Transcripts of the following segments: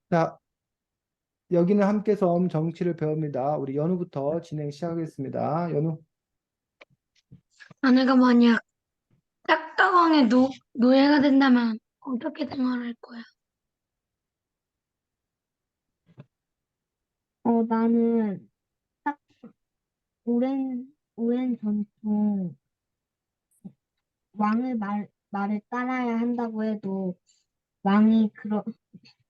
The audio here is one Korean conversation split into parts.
자, 여기는 함께 섬 정치를 배웁니다. 우리 연우부터 진행 시작하겠습니다. 연우. 아내가 만약 딱따강의 노예가 된다면 어떻게 생활할 거야? 나는 딱 오랜 전통 말을 따라야 한다고 해도 왕이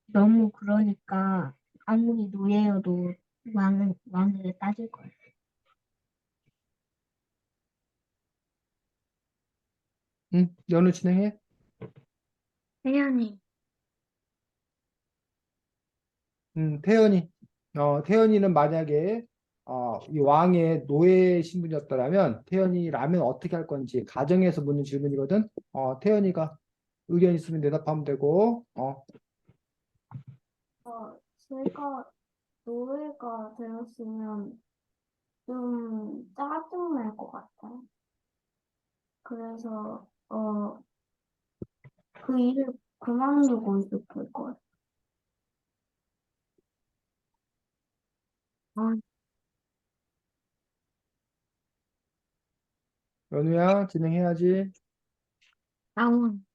너무 그러니까 아무리 노예여도 왕을 따질 거야. 응, 연우 진행해. 혜연이, 태연이. 태연이는 만약에 이 왕의 노예 신분이었더라면 태연이라면 어떻게 할 건지 가정에서 묻는 질문이거든. 태연이가 의견 있으면 대답하면 되고. 제가 노예가 되었으면 좀 짜증날 것 같아요. 그래서, 그 일을 그만두고 싶을 거예요. 어, 연우야, 진행해야지. 나온,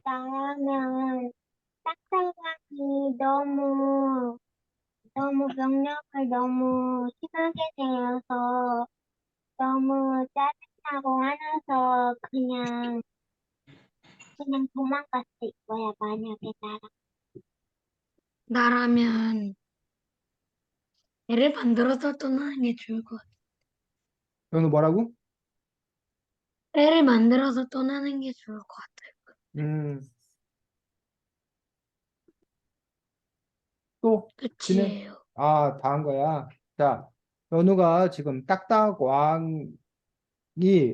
나라면 딱딱하기 너무 명령을 너무 심하게 내려서 너무 짜증나고 화나서 그냥 도망갔을 거야, 만약에 나라면 애를 만들어서 떠나는 게 좋을 것 같아. 연우 뭐라고? 애를 만들어서 떠나는 게 좋을 것 같아. 음, 또 진행. 끝이에요. 다 한 거야. 자, 연우가 지금 딱딱 왕이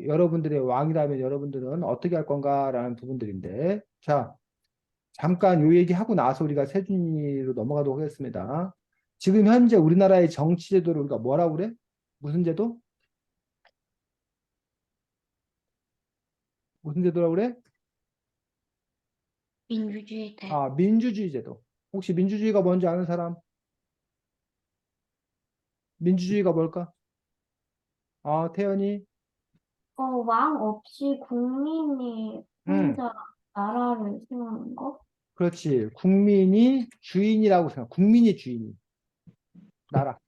여러분들의 왕이라면 여러분들은 어떻게 할 건가라는 부분들인데, 자, 잠깐 요 얘기하고 나서 우리가 세준이로 넘어가도록 하겠습니다. 지금 현재 우리나라의 정치 제도를 우리가 뭐라고 그래? 무슨 제도? 무슨 제도라고 그래? 민주주의 대. 민주주의 제도. 혹시 민주주의가 뭔지 아는 사람? 민주주의가 뭘까? 태연이. 왕 없이 국민이 음, 혼자 나라를 세우는 거? 그렇지. 국민이 주인이라고 생각. 국민이 주인이. 나라.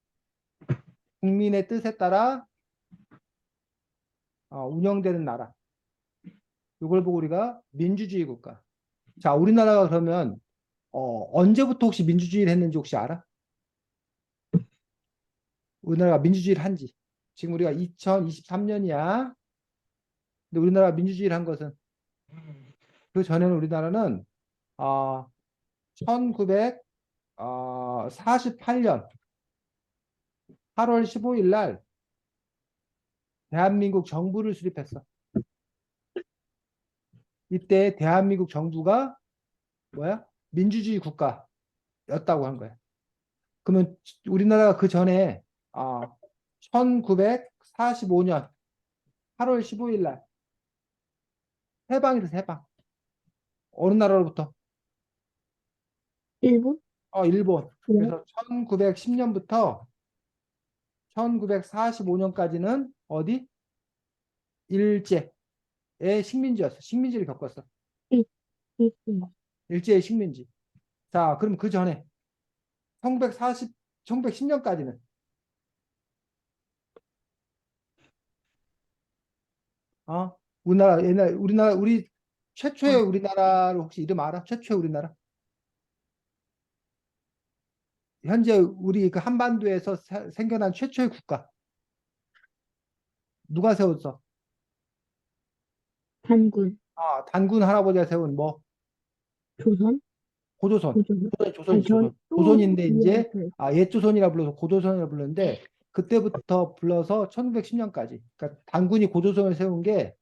국민의 뜻에 따라 운영되는 나라. 이걸 보고 우리가 민주주의 국가. 자, 우리나라가 그러면 언제부터 혹시 민주주의를 했는지 혹시 알아? 우리나라가 민주주의를 한지. 지금 우리가 2023년이야. 근데 우리나라가 민주주의를 한 것은 그 전에는 우리나라는 어, 1948년 8월 15일 날 대한민국 정부를 수립했어. 이때 대한민국 정부가 뭐야? 민주주의 국가였다고 한 거야. 그러면 우리나라가 그 전에 1945년 8월 15일 날 해방이 됐어, 해방. 어느 나라로부터? 일본? 일본. 그래? 그래서 1910년부터 1945년까지는 어디? 일제의 식민지였어. 식민지를 겪었어. 일, 일본. 일제의 식민지. 자, 그럼 그 전에 1940, 1910년까지는 우리 최초의 어, 우리나라를 혹시 이름 알아? 최초의 우리나라? 현재 우리 그 한반도에서 생겨난 최초의 국가. 누가 세웠어? 단군. 단군 할아버지가 세운 뭐? 조선? 고조선. 고조선? 아니, 조선이지, 조선. 또 조선인데 뒤에 이제 붙어 있어. 옛조선이라 불러서 고조선이라 불렀는데 그때부터 불러서 1910년까지. 그러니까 단군이 고조선을 세운 게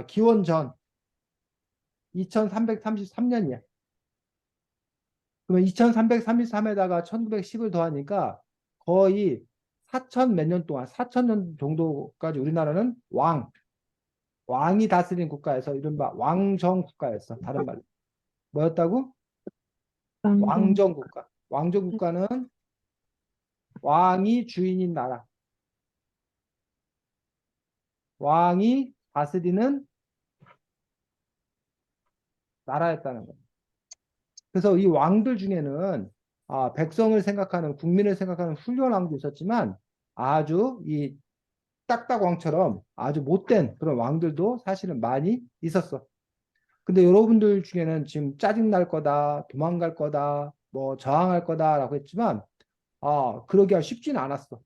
기원 전 2333년이야. 그러면 2333에다가 1910을 더하니까 거의 4천 몇 년 동안, 4천 년 정도까지 우리나라는 왕이 다스린 국가에서 이른바 왕정 국가였어. 다른 말로. 뭐였다고? 왕정. 왕정국가. 왕정국가는 왕이 주인인 나라. 왕이 다스리는 나라였다는 거예요. 그래서 이 왕들 중에는 백성을 생각하는, 국민을 생각하는 훌륭한 왕도 있었지만 아주 이 딱딱왕처럼 아주 못된 그런 왕들도 사실은 많이 있었어. 근데 여러분들 중에는 지금 짜증 날 거다, 도망갈 거다, 뭐 저항할 거다라고 했지만 그러기가 쉽지는 않았어.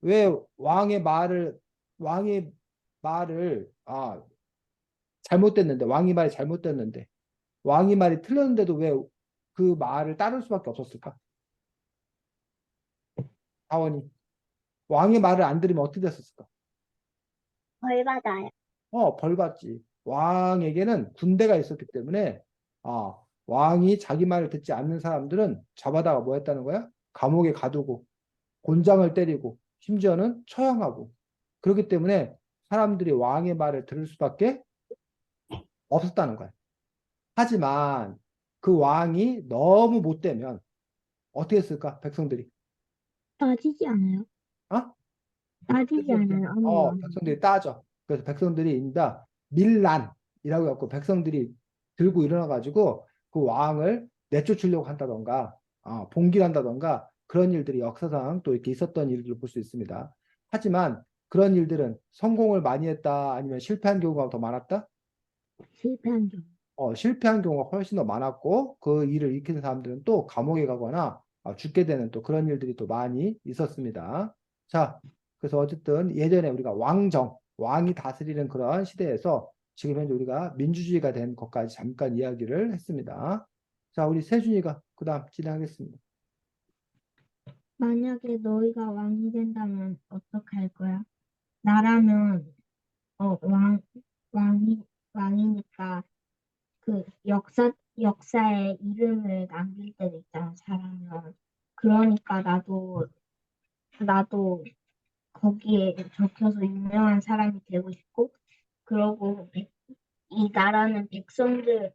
왜 왕의 말을 잘못됐는데 왕이 말이 잘못됐는데 왕이 말이 틀렸는데도 왜 그 말을 따를 수밖에 없었을까? 하원이 왕의 말을 안 들으면 어떻게 됐었을까? 벌 받아요. 벌 받지. 왕에게는 군대가 있었기 때문에 왕이 자기 말을 듣지 않는 사람들은 잡아다가 뭐 했다는 거야? 감옥에 가두고 곤장을 때리고 심지어는 처형하고 그렇기 때문에 사람들이 왕의 말을 들을 수밖에 없었다는 거야. 하지만 그 왕이 너무 못되면 어떻게 했을까? 백성들이. 따지지 않아요? 어? 따지지 않아요? 아무 왕. 백성들이 따져. 그래서 백성들이 인다 밀란이라고 해갖고 백성들이 들고 일어나가지고 그 왕을 내쫓으려고 한다던가, 봉기한다던가 그런 일들이 역사상 또 이렇게 있었던 일들을 볼 수 있습니다. 하지만 그런 일들은 성공을 많이 했다, 아니면 실패한 경우가 더 많았다? 실패한 경우. 실패한 경우가 훨씬 더 많았고 그 일을 익힌 사람들은 또 감옥에 가거나 죽게 되는 또 그런 일들이 또 많이 있었습니다. 자, 그래서 어쨌든 예전에 우리가 왕이 다스리는 그런 시대에서 지금 현재 우리가 민주주의가 된 것까지 잠깐 이야기를 했습니다. 자, 우리 세준이가 그 다음 진행하겠습니다. 만약에 너희가 왕이 된다면 어떡할 거야? 나라면 왕이니까 그 역사에 이름을 남길 때도 있잖아, 잘하면. 그러니까 나도 거기에 적혀서 유명한 사람이 되고 싶고, 그러고 이 나라는 백성들을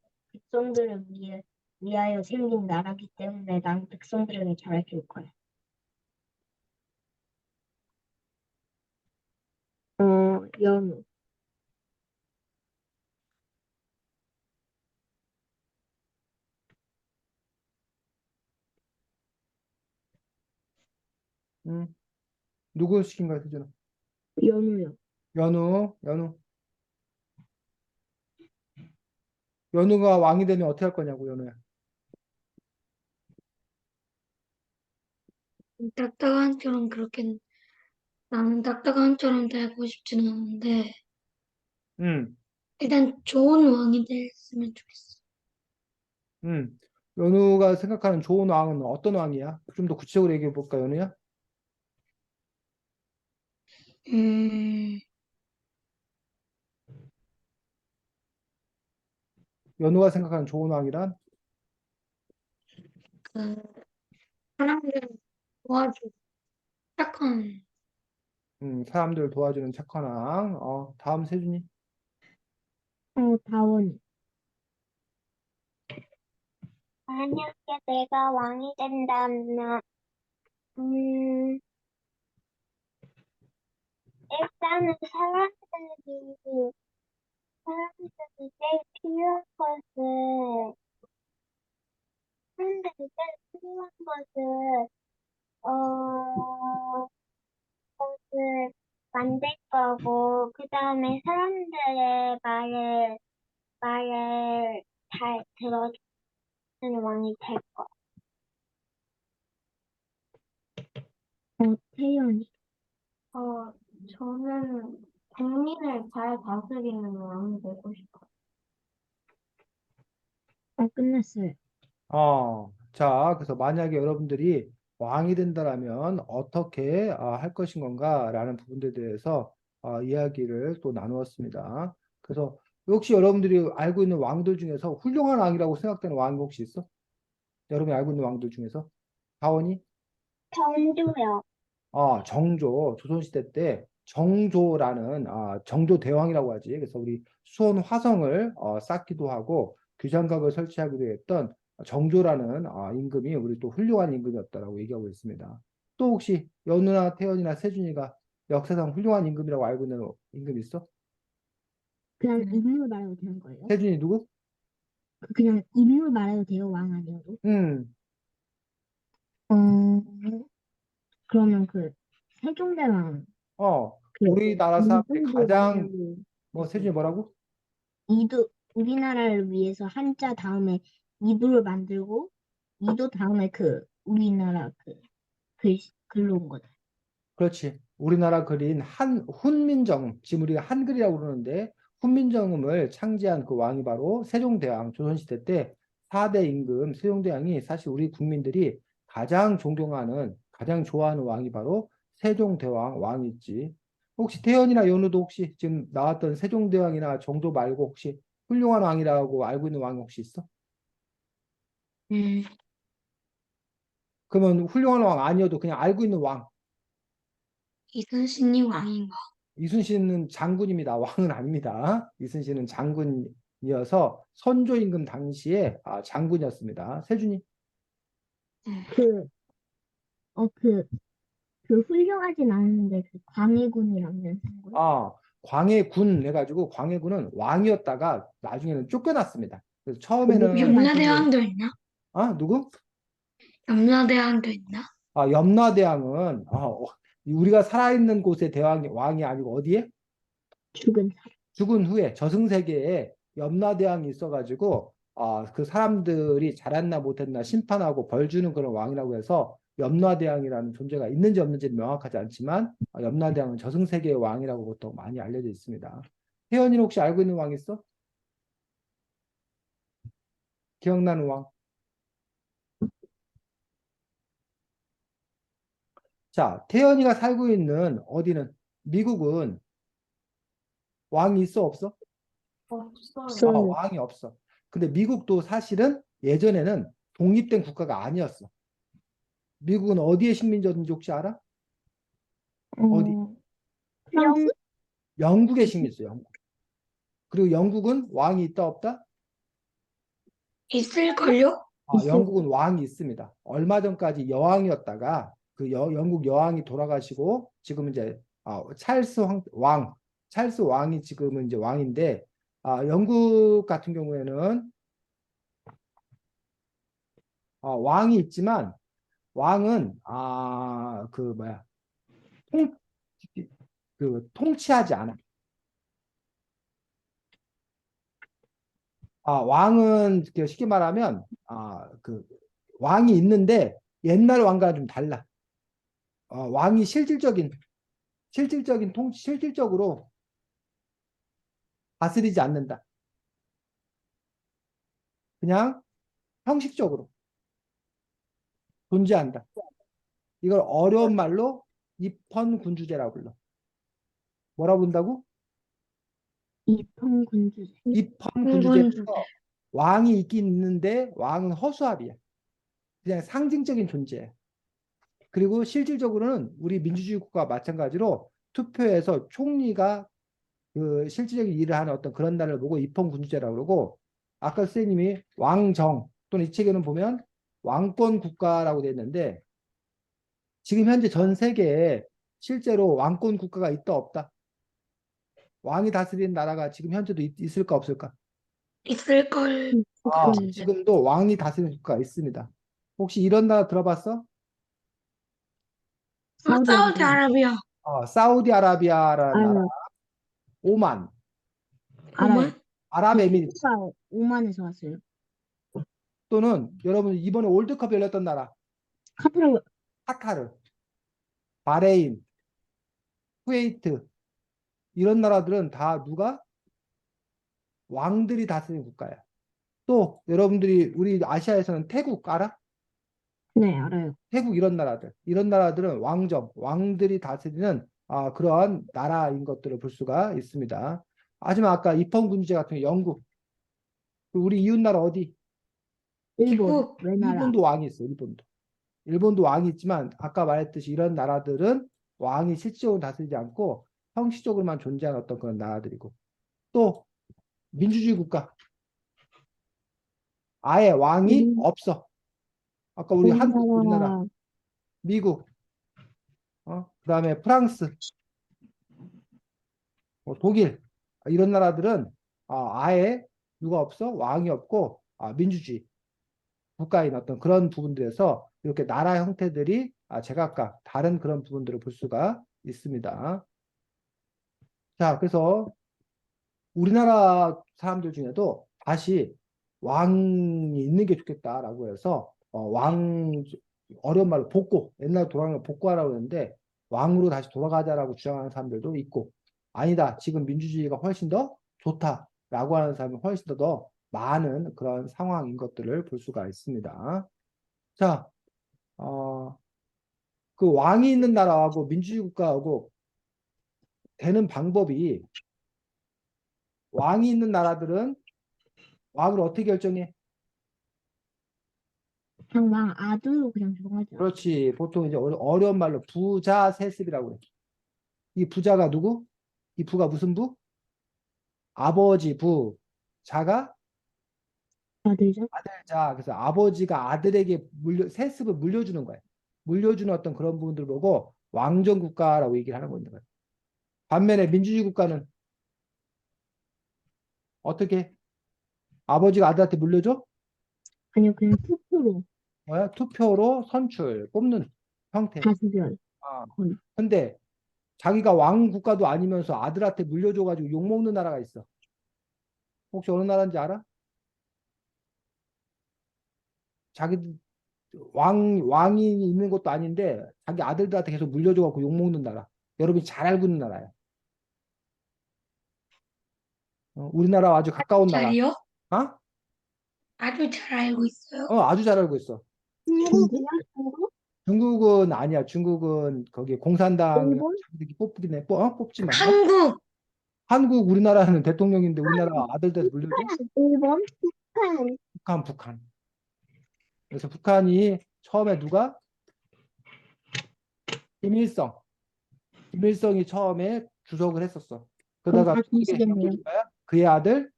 위하여 생긴 나라기 때문에 난 백성들에게 잘해줄 거야. 연우. 누구 시킨 거야, 세준아? 연우요. 연우. 연우가 왕이 되면 어떻게 할 거냐고, 연우야. 딱딱한처럼 그렇게 나는 딱딱한처럼 되고 싶지는 않은데 음, 일단 좋은 왕이 됐으면 좋겠어. 음. 연우가 생각하는 좋은 왕은 어떤 왕이야? 좀 더 구체적으로 얘기해 볼까, 연우야? 음, 연우가 생각하는 좋은 왕이란? 그 사람들을 도와주고 착한 사람들 도와주는 착한 왕. 다음 세준이. 다원이. 만약에 내가 왕이 된다면, 일단은 사람들이 제일 필요한 어, 것을 만들 거고, 그 다음에 사람들의 말을 잘 들어주는 왕이 될 거야. 태연이. 저는 국민을 잘 다스리는 왕이 되고 싶어요. 끝났어요. 자, 그래서 만약에 여러분들이 왕이 된다라면 어떻게 할 것인 건가라는 부분들에 대해서 이야기를 또 나누었습니다. 그래서 혹시 여러분들이 알고 있는 왕들 중에서 훌륭한 왕이라고 생각되는 왕이 혹시 있어? 여러분이 알고 있는 왕들 중에서? 다원이? 정조요. 정조, 조선시대 때 정조라는 정조 대왕이라고 하지. 그래서 우리 수원 화성을 쌓기도 하고 규장각을 설치하기로 했던 정조라는 임금이 우리 또 훌륭한 임금이었다라고 얘기하고 있습니다. 또 혹시 연우나 태연이나 세준이가 역사상 훌륭한 임금이라고 알고 있는 임금 있어? 그냥 인물 말해도 되는 거예요? 세준이 누구? 그냥 인물 말해도 돼요? 왕 아니어도? 음, 어, 그러면 그 세종대왕 그 우리나라 사람들이 이도도 가장 만들고 세준이 뭐라고? 이도 우리나라를 위해서 한자 다음에 이도를 만들고 이도 다음에 그 우리나라 그 글로 온 거죠. 그렇지. 우리나라 그린 훈민정, 지금 우리가 한글이라고 그러는데 훈민정음을 창제한 그 왕이 바로 세종대왕, 조선시대 때 4대 임금 세종대왕이 사실 우리 국민들이 가장 존경하는, 가장 좋아하는 왕이 바로 세종대왕 왕이지. 혹시 태연이나 연우도 혹시 지금 나왔던 세종대왕이나 정조 말고 혹시 훌륭한 왕이라고 알고 있는 왕이 혹시 있어? 음, 그러면 훌륭한 왕 아니어도 그냥 알고 있는 왕. 이순신이 왕인가? 이순신은 장군입니다. 왕은 아닙니다. 이순신은 장군이어서 선조 임금 당시에 장군이었습니다. 세준이. 그, 그, 그 훌륭하진 않은데 그 광해군이라는 거. 광해군 해가지고 광해군은 왕이었다가 나중에는 쫓겨났습니다. 그래서 처음에는 염라대왕도 있나? 누구? 염라대왕도 있나? 염라대왕은 우리가 살아있는 곳의 대왕이 왕이 아니고 어디에? 죽은 사람. 죽은 후에 저승세계에 염라대왕이 있어가지고 그 사람들이 잘했나 못했나 심판하고 벌 주는 그런 왕이라고 해서 염라대왕이라는 존재가 있는지 없는지는 명확하지 않지만 염라대왕은 저승세계의 왕이라고 보통 많이 알려져 있습니다. 혜연이는 혹시 알고 있는 왕 있어? 기억나는 왕? 자, 태연이가 살고 있는 어디는 미국은 왕이 있어 없어? 없어요. 없어요. 왕이 없어. 근데 미국도 사실은 예전에는 독립된 국가가 아니었어. 미국은 어디에 식민지였는지 혹시 알아? 어디? 어, 프랑스? 영국의 식민지, 영국. 그리고 영국은 왕이 있다 없다? 있을걸요? 있을 영국은 왕이 있습니다. 얼마 전까지 여왕이었다가 그 영국 여왕이 돌아가시고 지금 이제 찰스 왕이 지금은 이제 왕인데 영국 같은 경우에는 왕이 있지만 왕은 그 뭐야 통, 통치하지 않아. 왕은 쉽게 말하면 그 왕이 있는데 옛날 왕과는 좀 달라. 왕이 실질적인 실질적으로 다스리지 않는다. 그냥 형식적으로 존재한다. 이걸 어려운 말로 입헌군주제라고 불러. 뭐라고 본다고? 입헌군주제. 입헌군주제에서 군주제. 왕이 있긴 있는데 왕은 허수아비야. 그냥 상징적인 존재야. 그리고 실질적으로는 우리 민주주의 국가와 마찬가지로 투표에서 총리가 그 실질적인 일을 하는 어떤 그런 날을 보고 입헌군주제라고 그러고 아까 선생님이 왕정 또는 이 책에는 보면 왕권 국가라고 되어 있는데 지금 현재 전 세계에 실제로 왕권 국가가 있다 없다? 왕이 다스리는 나라가 지금 현재도 있을까 없을까? 있을걸. 지금도 왕이 다스리는 국가가 있습니다. 혹시 이런 나라 들어봤어? 사우디아라비아. 사우디아라비아라는 나라, 알아요. 오만, 알아요. 오만? 아랍에미리트 가 오만에서 왔어요. 또는 여러분 이번에 월드컵 열렸던 나라 카타르 카타르, 바레인, 쿠웨이트 이런 나라들은 다 누가? 왕들이 다스리는 국가야. 또 여러분들이 우리 아시아에서는 태국 알아? 네, 알아요. 태국 이런 나라들은 왕들이 다스리는 그러한 나라인 것들을 볼 수가 있습니다. 하지만 아까 입헌군주제 같은 경우 영국, 우리 이웃 나라 어디? 일본, 미국. 왜 나라? 일본도 왕이 있어. 일본도 왕이 있지만 아까 말했듯이 이런 나라들은 왕이 실질적으로 다스리지 않고 형식적으로만 존재하는 어떤 그런 나라들이고 또 민주주의 국가 아예 왕이 우리- 없어. 아까 우리 한국, 우리나라, 우리나라, 미국, 그다음에 프랑스, 독일 이런 나라들은 아예 누가 없어? 왕이 없고 민주주의 국가인 어떤 그런 부분들에서 이렇게 나라 형태들이 제각각 다른 그런 부분들을 볼 수가 있습니다. 자, 그래서 우리나라 사람들 중에도 다시 왕이 있는 게 좋겠다라고 해서 어려운 말로 복고, 옛날 돌아가는 걸 복고하라고 했는데 왕으로 다시 돌아가자라고 주장하는 사람들도 있고 아니다, 지금 민주주의가 훨씬 더 좋다라고 하는 사람이 훨씬 더 많은 그런 상황인 것들을 볼 수가 있습니다. 자, 어, 그 왕이 있는 나라하고 민주주의 국가하고 되는 방법이 왕이 있는 나라들은 왕을 어떻게 결정해? 그냥 왕 아들로 그냥 정하죠. 그렇지. 보통 이제 어려운 말로 부자 세습이라고 그래. 이 부자가 누구? 이 부가 무슨 부? 아버지 부. 자가 아들죠? 아들자. 그래서 아버지가 아들에게 세습을 물려주는 거야. 물려주는 어떤 그런 부분들 보고 왕정 국가라고 얘기를 하는 거예요. 반면에 민주주의 국가는 어떻게? 아버지가 아들한테 물려줘? 아니요, 그냥 투표로 뭐야? 투표로 선출, 뽑는 형태. 다수결. 아. 거의. 근데 자기가 왕 국가도 아니면서 아들한테 물려줘가지고 욕먹는 나라가 있어. 혹시 어느 나라인지 알아? 자기 왕이 있는 것도 아닌데 자기 아들들한테 계속 물려줘갖고 욕먹는 나라. 여러분이 잘 알고 있는 나라야. 우리나라와 아주 가까운 나라. 잘이요? 어? 아주 잘 알고 있어요. 아주 잘 알고 있어. 중국이요? 중국? 중국은 아니야. 중국은 거기 공산당 일본? 자기들이 뽑긴 해. 뽑지만. 한국, 한국, 우리나라는 대통령인데 우리나라 아들한테 물려줘? 일본? 북한. 북한. 그래서 북한이 처음에 누가? 김일성. 김일성이 처음에 주석을 했었어. 그럼 그러다가 다 누구에게 김씨겠네요. 물려준 거야? 그의 아들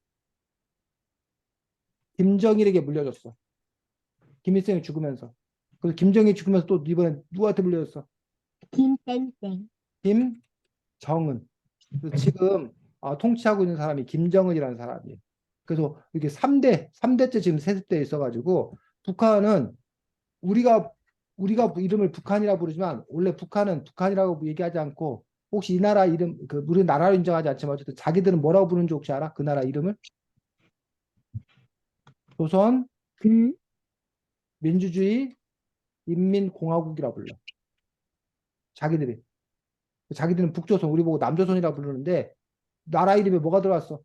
김정일에게 물려줬어. 김일성이 죽으면서. 그래서 김정일이 죽으면서 또 이번에 누구한테 물려줬어? 김땡땡. 김정은. 그래서 지금 통치하고 있는 사람이 김정은이라는 사람이에요. 그래서 이게 3대째 지금 세습돼 있어가지고 북한은 우리가 이름을 북한이라고 부르지만 원래 북한은 북한이라고 얘기하지 않고 혹시 이 나라 이름 우리 나라로 인정하지 않지만 어쨌든 자기들은 뭐라고 부르는지 혹시 알아? 그 나라 이름을? 조선 음? 민주주의 인민공화국이라 불러. 자기들은 북조선 우리 보고 남조선이라 부르는데 나라 이름에 뭐가 들어왔어?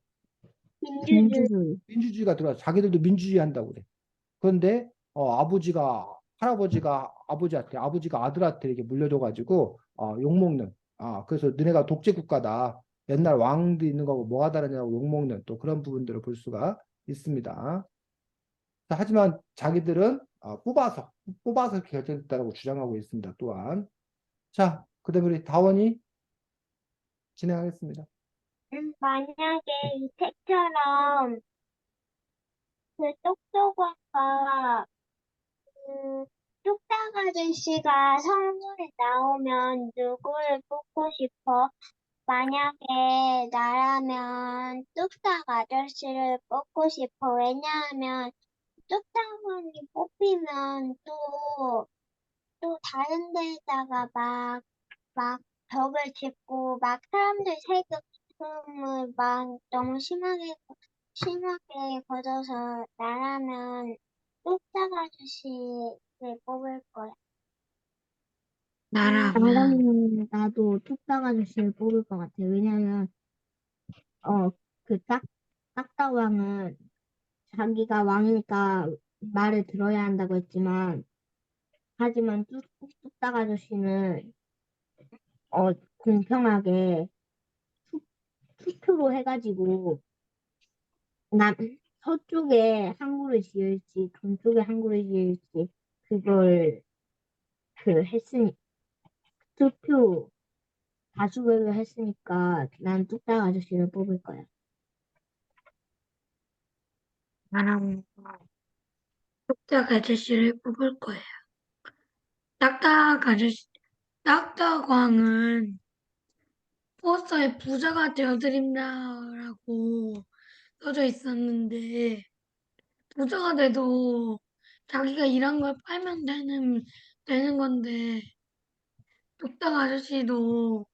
민주주의. 민주주의가 들어왔어. 자기들도 민주주의 한다고 그래. 그런데 할아버지가 아버지가 아들한테 이렇게 물려줘가지고 욕먹는 그래서 너네가 독재 국가다. 옛날 왕도 있는 거고 뭐가 다르냐고 욕먹는 또 그런 부분들을 볼 수가 있습니다. 자, 하지만 자기들은 뽑아서 결정됐다고 주장하고 있습니다. 또한 자, 그다음에 우리 다원이 진행하겠습니다. 만약에 이 책처럼 그 똑똑왕과 그 뚝딱 아저씨가 선물에 나오면 누구를 뽑고 싶어? 만약에 나라면 뚝딱 아저씨를 뽑고 싶어. 왜냐하면 뚝딱왕이 뽑히면 또 다른 데에다가 막 벽을 짓고 막 사람들 세금을 막 너무 심하게 걷어서 나라면 뚝딱 아저씨를 뽑을 거야. 나라면 나라면 나도 뚝딱 아저씨를 뽑을 것 같아. 왜냐면, 그 딱딱왕은 자기가 왕이니까 말을 들어야 한다고 했지만, 하지만 뚝딱 아저씨는, 공평하게 투표로 해가지고, 남, 서쪽에 항구를 지을지, 동쪽에 항구를 지을지, 그걸, 했으니, 투표, 다수결을 했으니까, 난 뚝딱 아저씨를 뽑을 거야. 나라면 딱딱 아저씨를 뽑을 거예요. 딱딱 아저씨, 딱딱왕은 포스터에 부자가 되어드린다라고 써져 있었는데, 부자가 돼도 자기가 일한 걸 팔면 되는 건데, 딱딱 아저씨도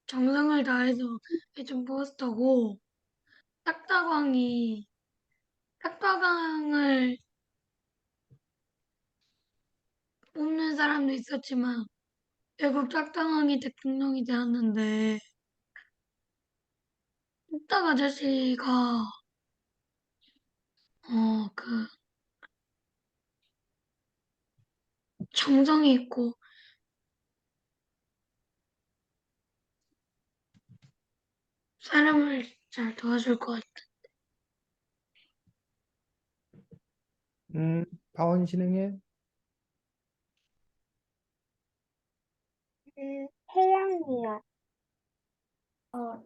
정성을 다해서 해준 포스터고, 딱딱왕이, 딱딱왕을 뽑는 사람도 있었지만, 결국 딱딱왕이 대통령이 되었는데, 딱딱 아저씨가, 그, 정성이 있고, 사람을 잘 도와줄 것 같아. 다원 진행해. 태양이야. 어,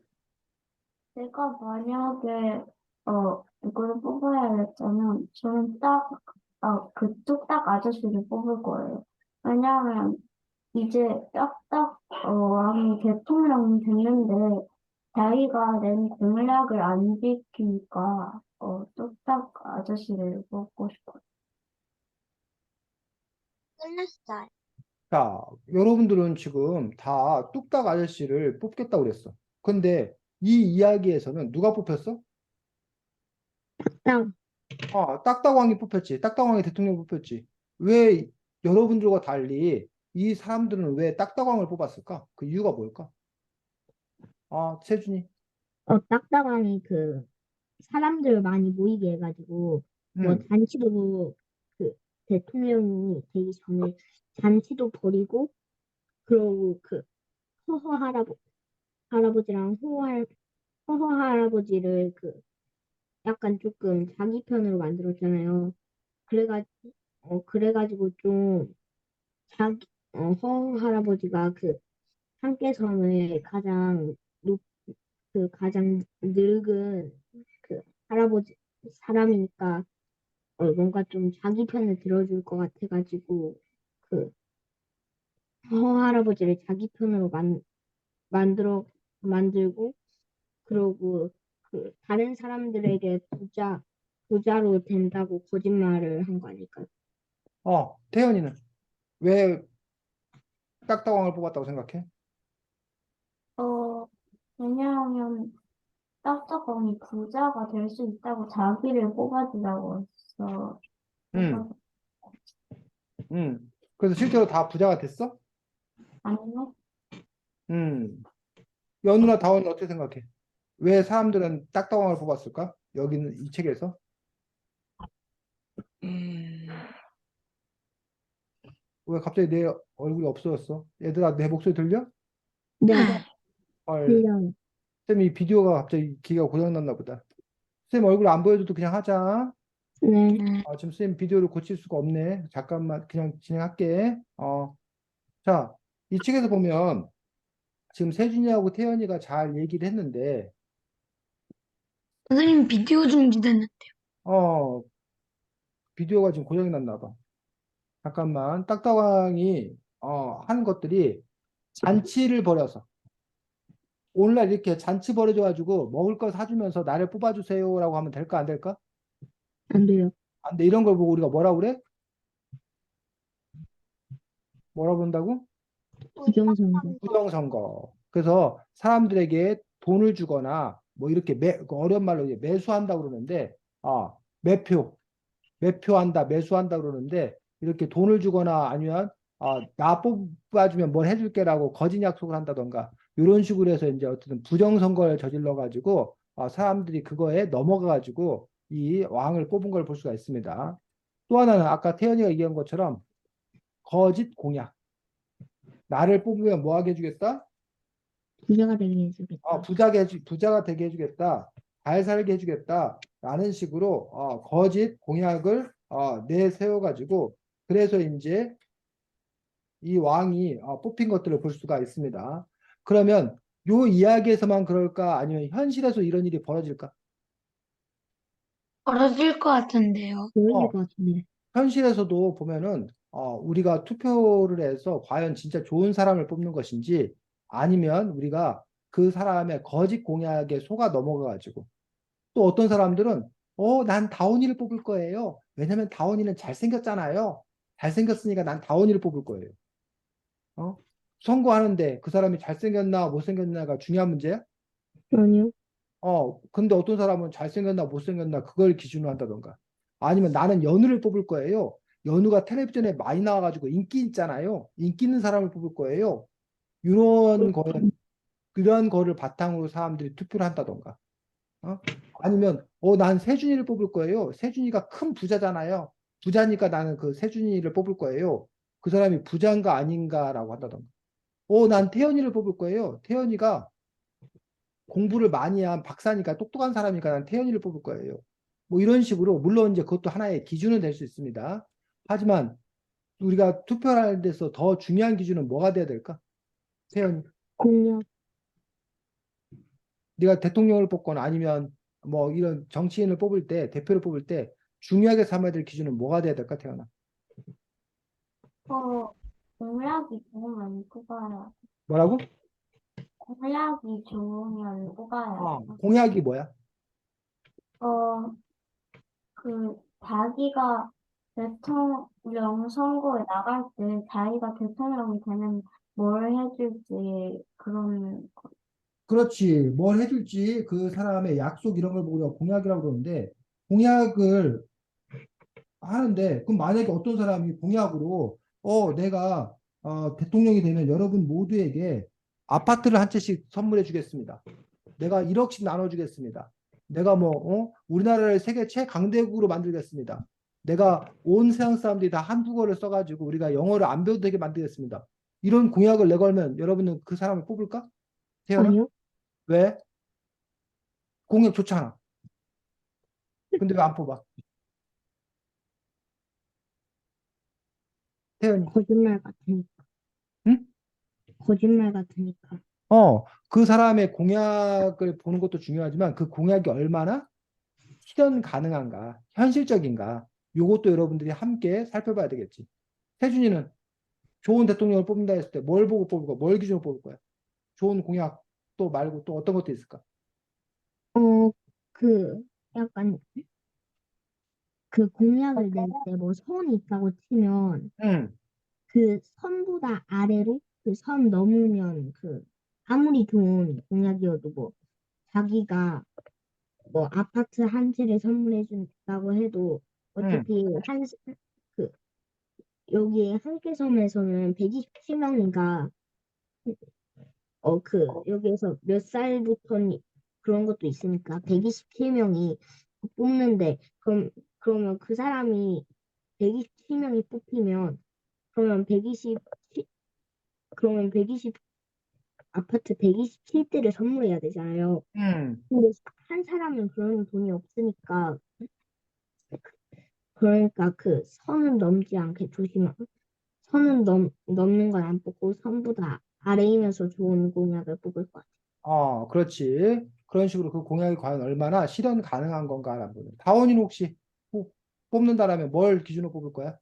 내가 만약에, 이거를 뽑아야 했다면, 저는 그 뚝딱 아저씨를 뽑을 거예요. 왜냐하면, 이제 왕이 대통령이 됐는데, 자기가 낸 공약을 안 지키니까, 뚝딱 아저씨를 뽑고 싶어요. 끝났어요. 자, 여러분들은 지금 다 뚝딱 아저씨를 뽑겠다고 그랬어. 근데 이 이야기에서는 누가 뽑혔어? 땅. 딱딱왕이 뽑혔지. 딱딱왕이 대통령 뽑혔지. 왜 여러분들과 달리 이 사람들은 왜 딱딱왕을 뽑았을까? 그 이유가 뭘까? 세준이. 딱딱하니 그 사람들 많이 모이게 해가지고 뭐 음, 잔치도 그 대통령이 되기 전에 잔치도 벌이고 그러고 그 허허 할아버지랑 허허 할아버지를 그 약간 조금 자기 편으로 만들었잖아요. 그래가지고 좀 자기 허허 할아버지가 그 한께섬의 가장 늙은 그 할아버지 사람이니까 뭔가 좀 자기 편을 들어줄 것 같아가지고 그 할아버지를 자기 편으로 만들고 그러고 그 다른 사람들에게 부자로 된다고 거짓말을 한 거 아닐까요? 태연이는 왜 딱딱왕을 뽑았다고 생각해? 어, 왜냐하면 딱딱왕이 부자가 될 수 있다고 자기를 뽑아주라고 했어. 음, 그래서 그래서 실제로 다 부자가 됐어? 아니면 연우나 다원은 어떻게 생각해? 왜 사람들은 딱딱왕을 뽑았을까? 여기는 이 책에서? 왜 갑자기 내 얼굴이 없어졌어? 얘들아, 내 목소리 들려? 네, 헐, 들려요. 쌤, 이 비디오가 갑자기 기가 고장났나 보다. 쌤 얼굴 안 보여줘도 그냥 하자. 네, 지금 쌤 비디오를 고칠 수가 없네. 잠깐만 그냥 진행할게. 자, 이 책에서 보면 지금 세준이하고 태연이가 잘 얘기를 했는데, 선생님 비디오 중지됐는데. 어, 비디오가 지금 고장이 났나 봐. 잠깐만, 딱딱왕이 하는 것들이 잔치를 벌여서 오늘날 이렇게 잔치 벌어져가지고 먹을 거 사주면서 나를 뽑아주세요라고 하면 될까 안 될까? 안 돼요. 안 돼. 이런 걸 보고 우리가 뭐라 그래? 뭐라 그런다고? 부정선거. 부정선거. 그래서 사람들에게 돈을 주거나 뭐 이렇게 그 어려운 말로 이제 매수한다 그러는데, 매표, 매표한다, 매수한다 그러는데 이렇게 돈을 주거나 아니면 나 뽑아주면 뭘 해줄게라고 거짓 약속을 한다던가 이런 식으로 해서 이제 어쨌든 부정선거를 저질러 가지고 사람들이 그거에 넘어가 가지고 이 왕을 뽑은 걸 볼 수가 있습니다. 또 하나는 아까 태연이가 얘기한 것처럼 거짓 공약. 나를 뽑으면 뭐 하게 해주겠다? 부자가 되게 해주겠다. 부자가 되게 해주겠다. 잘 살게 해주겠다. 라는 식으로 거짓 공약을 내세워가지고 그래서 이제 이 왕이 뽑힌 것들을 볼 수가 있습니다. 그러면 요 이야기에서만 그럴까? 아니면 현실에서 이런 일이 벌어질까? 벌어질 것 같은데요. 보여질 어, 것 같은데. 현실에서도 보면은 우리가 투표를 해서 과연 진짜 좋은 사람을 뽑는 것인지 아니면 우리가 그 사람의 거짓 공약에 속아 넘어가가지고 또 어떤 사람들은 난 다원이를 뽑을 거예요. 왜냐면 다원이는 잘생겼잖아요. 잘생겼으니까 난 다원이를 뽑을 거예요. 어? 선거하는데 그 사람이 잘생겼나 못생겼나가 중요한 문제야? 아니요. 근데 어떤 사람은 잘생겼나 못생겼나 그걸 기준으로 한다던가. 아니면 나는 연우를 뽑을 거예요. 연우가 텔레비전에 많이 나와가지고 인기 있잖아요. 인기 있는 사람을 뽑을 거예요. 이런 거는 그런 거를 바탕으로 사람들이 투표를 한다던가. 어? 아니면 난 세준이를 뽑을 거예요. 세준이가 큰 부자잖아요. 부자니까 나는 그 세준이를 뽑을 거예요. 그 사람이 부자인가 아닌가라고 한다던가. 난 태연이를 뽑을 거예요. 태연이가 공부를 많이 한 박사니까 똑똑한 사람이니까 난 태연이를 뽑을 거예요. 뭐 이런 식으로 물론 이제 그것도 하나의 기준은 될 수 있습니다. 하지만 우리가 투표하는 데서 더 중요한 기준은 뭐가 돼야 될까? 태연이. 공약. 네가 대통령을 뽑거나 아니면 뭐 이런 정치인을 뽑을 때 대표를 뽑을 때 중요하게 삼아야 될 기준은 뭐가 돼야 될까, 태연아? 공약이 좋으면 뽑아요. 뭐라고? 공약이 좋으면 뽑아요. 공약이 뭐야? 어, 자기가 대통령 선거에 나갈 때 자기가 대통령이 되면 뭘 해줄지 그런 거. 그렇지. 뭘 해줄지 그 사람의 약속 이런 걸 보고 우리가 공약이라고 그러는데 공약을 하는데 그럼 만약에 어떤 사람이 공약으로 내가 대통령이 되면 여러분 모두에게 아파트를 한 채씩 선물해 주겠습니다. 내가 1억씩 나눠주겠습니다. 내가 우리나라를 세계 최강대국으로 만들겠습니다. 내가 온 세상 사람들이 다 한국어를 써가지고 우리가 영어를 안 배워도 되게 만들겠습니다. 이런 공약을 내걸면 여러분은 그 사람을 뽑을까? 태연아? 아니요. 왜? 공약 좋잖아. 근데 왜 안 뽑아? 태연이. 거짓말 같으니까. 응? 거짓말 같으니까. 그 사람의 공약을 보는 것도 중요하지만 그 공약이 얼마나 실현 가능한가, 현실적인가, 요것도 여러분들이 함께 살펴봐야 되겠지. 태준이는 좋은 대통령을 뽑는다 했을 때 뭘 보고 뽑을 거야? 뭘 기준으로 뽑을 거야? 좋은 공약 또 말고 또 어떤 것도 있을까? 어, 그, 약간, 그 공약을 낼 때 뭐 선이 있다고 치면, 응, 그 선보다 아래로 그 선 넘으면 아무리 좋은 공약이어도 뭐, 자기가 뭐 아파트 한 채를 선물해 준다고 해도 응, 어차피 그, 여기 한개섬에서는 127명인가, 여기에서 몇 살부터 그런 것도 있으니까 127명이 뽑는데, 그러면 그 사람이 127명이 뽑히면, 그러면 120, 그러면 120, 아파트 127대를 선물해야 되잖아요. 응. 근데 한 사람은 그런 돈이 없으니까, 그러니까 그 선은 넘지 않게 조심하고, 선은 넘는 건 안 뽑고 선보다 아래이면서 좋은 공약을 뽑을 것 같아요. 그렇지. 그런 식으로 그 공약이 과연 얼마나 실현 가능한 건가라는 거죠. 다원이는 혹시 뽑는다라면 뭘 기준으로 뽑을 거야?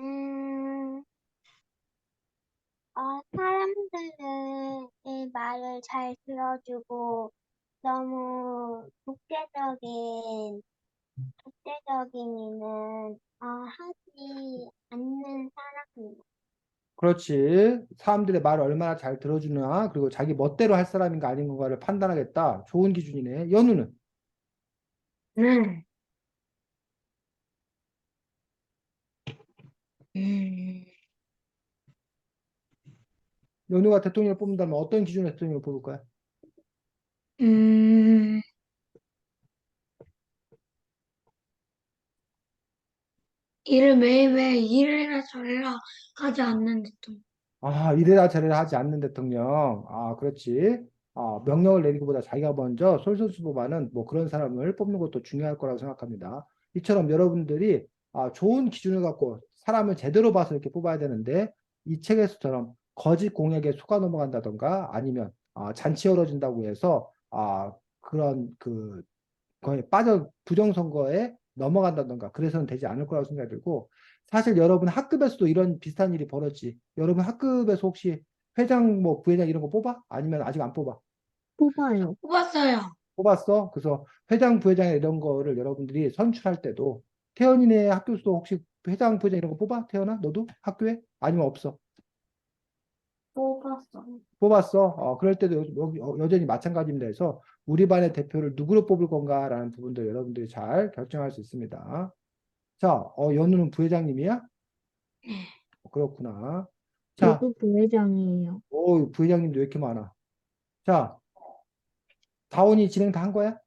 음, 사람들의 말을 잘 들어주고 너무 독재적인 일은 하지 않는 사람입니다. 그렇지. 사람들의 말을 얼마나 잘 들어주나, 그리고 자기 멋대로 할 사람인가 아닌 건가를 판단하겠다. 좋은 기준이네. 연우는? 네. 음, 연우가 대통령을 뽑는다면 어떤 기준으로 대통령을 뽑을 거야? 음, 일을 매일매일 일해라 저래라 하지 않는 대통령. 이래라 저래라 하지 않는 대통령. 그렇지. 명령을 내리기보다 자기가 먼저 솔선수범하는 뭐 그런 사람을 뽑는 것도 중요할 거라고 생각합니다. 이처럼 여러분들이 좋은 기준을 갖고 사람을 제대로 봐서 이렇게 뽑아야 되는데 이 책에서처럼 거짓 공약에 속아 넘어간다던가 아니면 잔치 열어준다고 해서 그런 그 거의 빠져 부정선거에 넘어간다던가 그래서는 되지 않을 거라고 생각이 들고 사실 여러분 학급에서도 이런 비슷한 일이 벌어지지. 여러분 학급에서 혹시 회장 뭐 부회장 이런 거 뽑아? 아니면 아직 안 뽑아? 뽑아요. 뽑았어요. 뽑았어. 그래서 회장 부회장 이런 거를 여러분들이 선출할 때도 태연이네 학교에서도 혹시 회장 부회장 이런 거 뽑아? 태연아 너도 학교에? 아니면 없어? 뽑았어. 뽑았어. 그럴 때도 여전히 마찬가지입니다. 해서 우리 반의 대표를 누구로 뽑을 건가라는 부분들 여러분들이 잘 결정할 수 있습니다. 자, 연우는 부회장님이야? 그렇구나. 자, 저도 부회장이에요. 부회장님도 왜 이렇게 많아? 자, 다원이 진행 다 한 거야?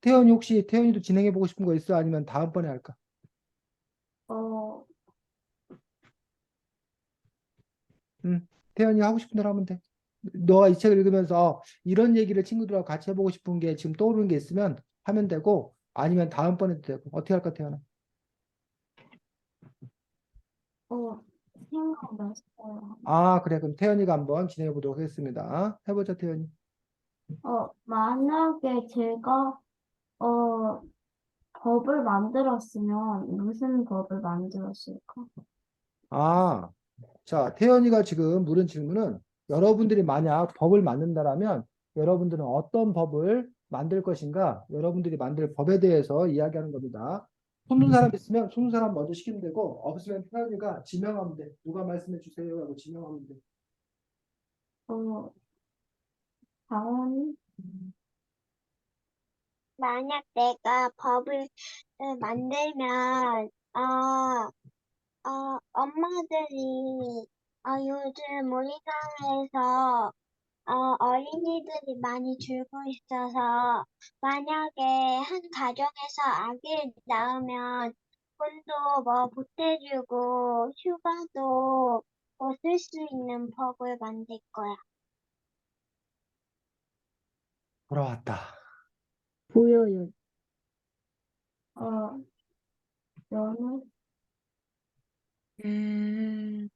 태연이 혹시 태연이도 진행해 보고 싶은 거 있어? 아니면 다음번에 할까? 어, 태연이 하고 싶은 대로 하면 돼. 너가 이 책을 읽으면서 이런 얘기를 친구들하고 같이 해보고 싶은 게 지금 떠오르는 게 있으면 하면 되고 아니면 다음번에도 되고 어떻게 할까 태연아? 어, 생각났어요. 그래 그럼 태연이가 한번 진행해 보도록 하겠습니다. 해보자 태연이. 만약에 제가, 어, 법을 만들었으면 무슨 법을 만들었을까? 자 태연이가 지금 물은 질문은 여러분들이 만약 법을 만든다라면 여러분들은 어떤 법을 만들 것인가? 여러분들이 만들 법에 대해서 이야기하는 겁니다. 손든 사람 있으면 손든 사람 먼저 시키면 되고 없으면 태연이가 지명하면 돼. 누가 말씀해 주세요 하고 지명하면 돼. 어, 당연히, 만약 내가 법을 만들면, 엄마들이, 요즘 우리나라에서, 어린이들이 많이 줄고 있어서, 만약에 한 가정에서 아기를 낳으면, 돈도 뭐 보태주고, 휴가도 뭐 쓸 수 있는 법을 만들 거야. 돌아왔다. 보여요. 어, 연우, 음,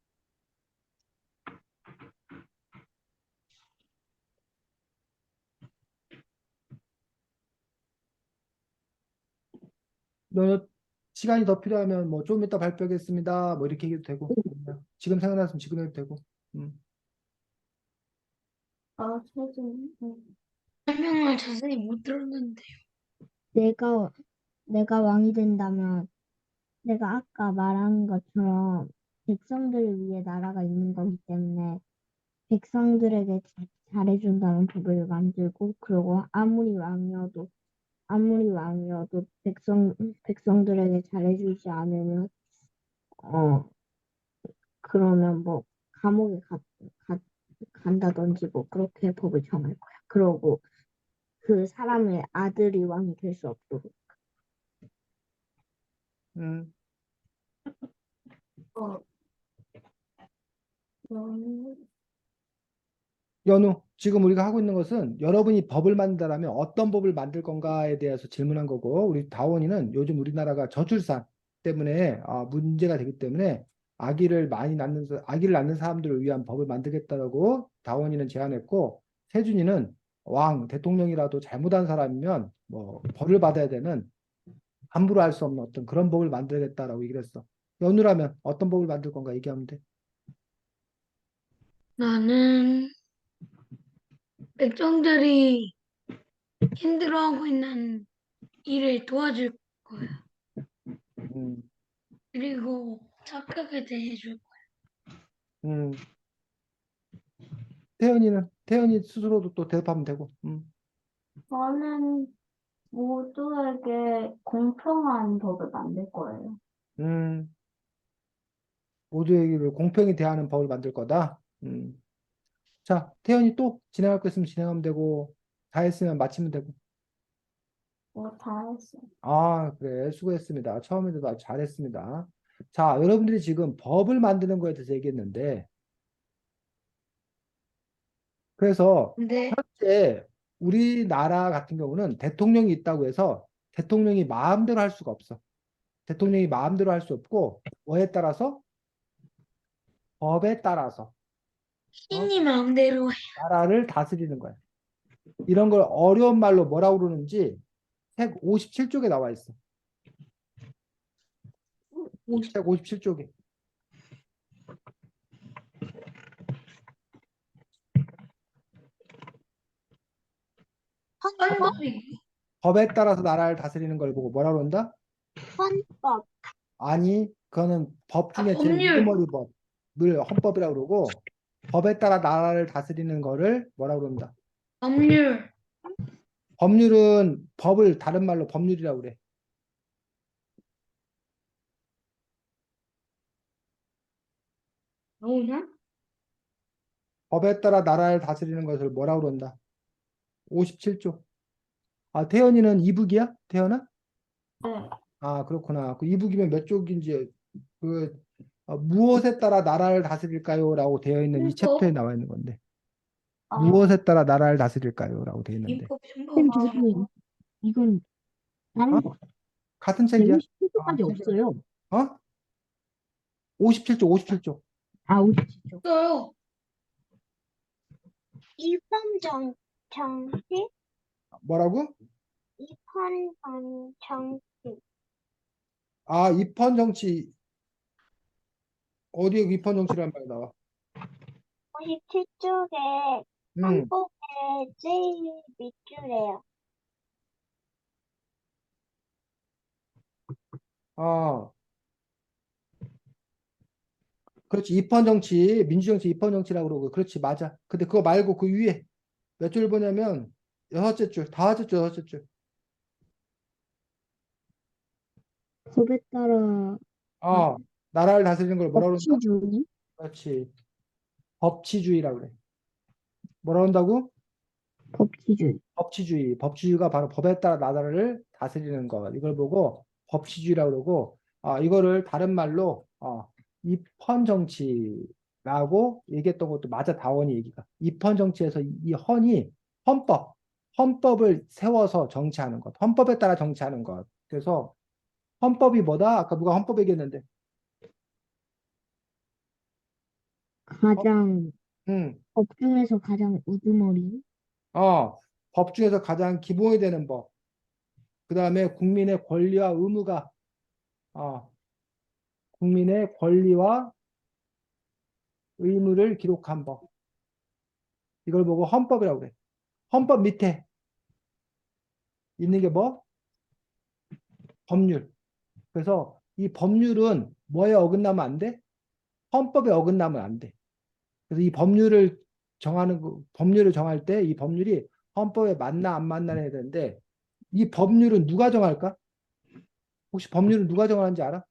너 시간이 더 필요하면 뭐 좀 이따 발표하겠습니다. 뭐 이렇게 얘기도 되고 지금 생각났으면 지금 해도 되고. 최준, 설명을 자세히 못 들었는데. 내가, 내가 왕이 된다면, 내가 아까 말한 것처럼 백성들을 위해 나라가 있는 거기 때문에 백성들에게 잘해준다는 법을 만들고, 그리고 아무리 왕이어도 백성들에게 잘해주지 않으면, 어, 그러면 뭐, 감옥에 가, 간다든지 뭐, 그렇게 법을 정할 거야. 그러고, 그 사람의 아들이 왕이 될 수 없도록. 음. 어, 연우, 연우, 지금 우리가 하고 있는 것은 여러분이 법을 만든다면 어떤 법을 만들 건가에 대해서 질문한 거고, 우리 다원이는 요즘 우리나라가 저출산 때문에 문제가 되기 때문에 아기를 낳는 사람들을 위한 법을 만들겠다라고 다원이는 제안했고, 세준이는 대통령이라도 잘못한 사람이면 뭐 벌을 받아야 되는 함부로 할 수 없는 어떤 그런 법을 만들겠다라고 얘기를 했어. 연우라면 어떤 법을 만들 건가 얘기하면 돼. 나는 백성들이 힘들어하고 있는 일을 도와줄 거야. 음, 그리고 착하게 대해줄 거야. 음. 태연이 스스로도 또 대답하면 되고. 저는 모두에게 공평한 법을 만들 거예요. 음, 모두에게 공평히 대하는 법을 만들 거다. 자, 태연이 또 진행할 거 있으면 진행하면 되고, 다 했으면 마치면 되고. 다 했어요. 그래. 수고했습니다. 처음에도 아주 잘했습니다. 자, 여러분들이 지금 법을 만드는 거에 대해서 얘기했는데, 그래서 근데 현재 우리나라 같은 경우는 대통령이 있다고 해서 대통령이 마음대로 할 수가 없어. 대통령이 마음대로 할 수 없고, 뭐에 따라서? 법에 따라서. 어? 신이 마음대로 해. 나라를 다스리는 거야. 이런 걸 어려운 말로 뭐라고 그러는지 책 57쪽에 나와 있어. 책 57쪽에. 헌법, 법에 따라서 나라를 다스리는 걸 보고 뭐라고 그런다? 헌법, 아니, 그거는 법 중에 제일 법률. 우두머리 법을 헌법이라고 그러고 법에 따라 나라를 다스리는 거를 뭐라고 그런다? 법률. 법률은 법을 다른 말로 법률이라고 그래. 나오냐? 법에 따라 나라를 다스리는 것을 뭐라고 그런다? 57조. 아, 태연이는 이북이야? 태연아? 네. 아, 그렇구나. 그 이북이면 몇 쪽인지 무엇에 따라 나라를 다스릴까요? 라고 되어 있는 이 챕터에 나와 있는 건데. 무엇에 따라 나라를 다스릴까요? 라고 되어 있는데. 민법 쌤, 신법. 저도 이건 다른 어? 거 같은 책이야? 157초까지 없어요. 어? 57조, 57조. 아, 57초. 없어요. 정치, 뭐라고? 정치. 아, 입헌 정치. 어디에 입헌 정치라는 말이 나와? 57쪽에 음. 헌법의 제일 밑줄이에요. 아, 그렇지. 입헌 정치, 민주정치 입헌 정치라고 그러고. 그렇지, 맞아. 근데 그거 말고 그 위에 몇 줄 보냐면 여섯째 줄, 다섯째 줄, 여섯째 줄. 법에 따라 아, 나라를 다스리는 걸 뭐라 그런다? 법치주의? 그렇지. 법치주의라고 그래. 뭐라 그런다고? 법치주의. 법치주의. 법치주의가 바로 법에 따라 나라를 다스리는 것. 이걸 보고 법치주의라고 그러고, 이거를 다른 말로 입헌 정치라고 얘기했던 것도 맞아. 다원이 얘기가. 입헌 정치에서 이 헌이 헌법, 헌법을 세워서 정치하는 것. 헌법에 따라 정치하는 것. 그래서 헌법이 뭐다? 아까 누가 헌법 얘기했는데. 가장 음, 법 중에서 가장 우두머리. 법 중에서 가장 기본이 되는 법. 그 다음에 국민의 권리와 의무가 어, 국민의 권리와 의무를 기록한 법. 이걸 보고 헌법이라고 그래. 헌법 밑에 있는 게 뭐? 법률. 그래서 이 법률은 뭐에 어긋나면 안 돼? 헌법에 어긋나면 안 돼. 그래서 이 법률을 정할 때 이 법률이 헌법에 맞나 안 맞나 해야 되는데 이 법률은 누가 정할까? 혹시 법률은 누가 정하는지 알아?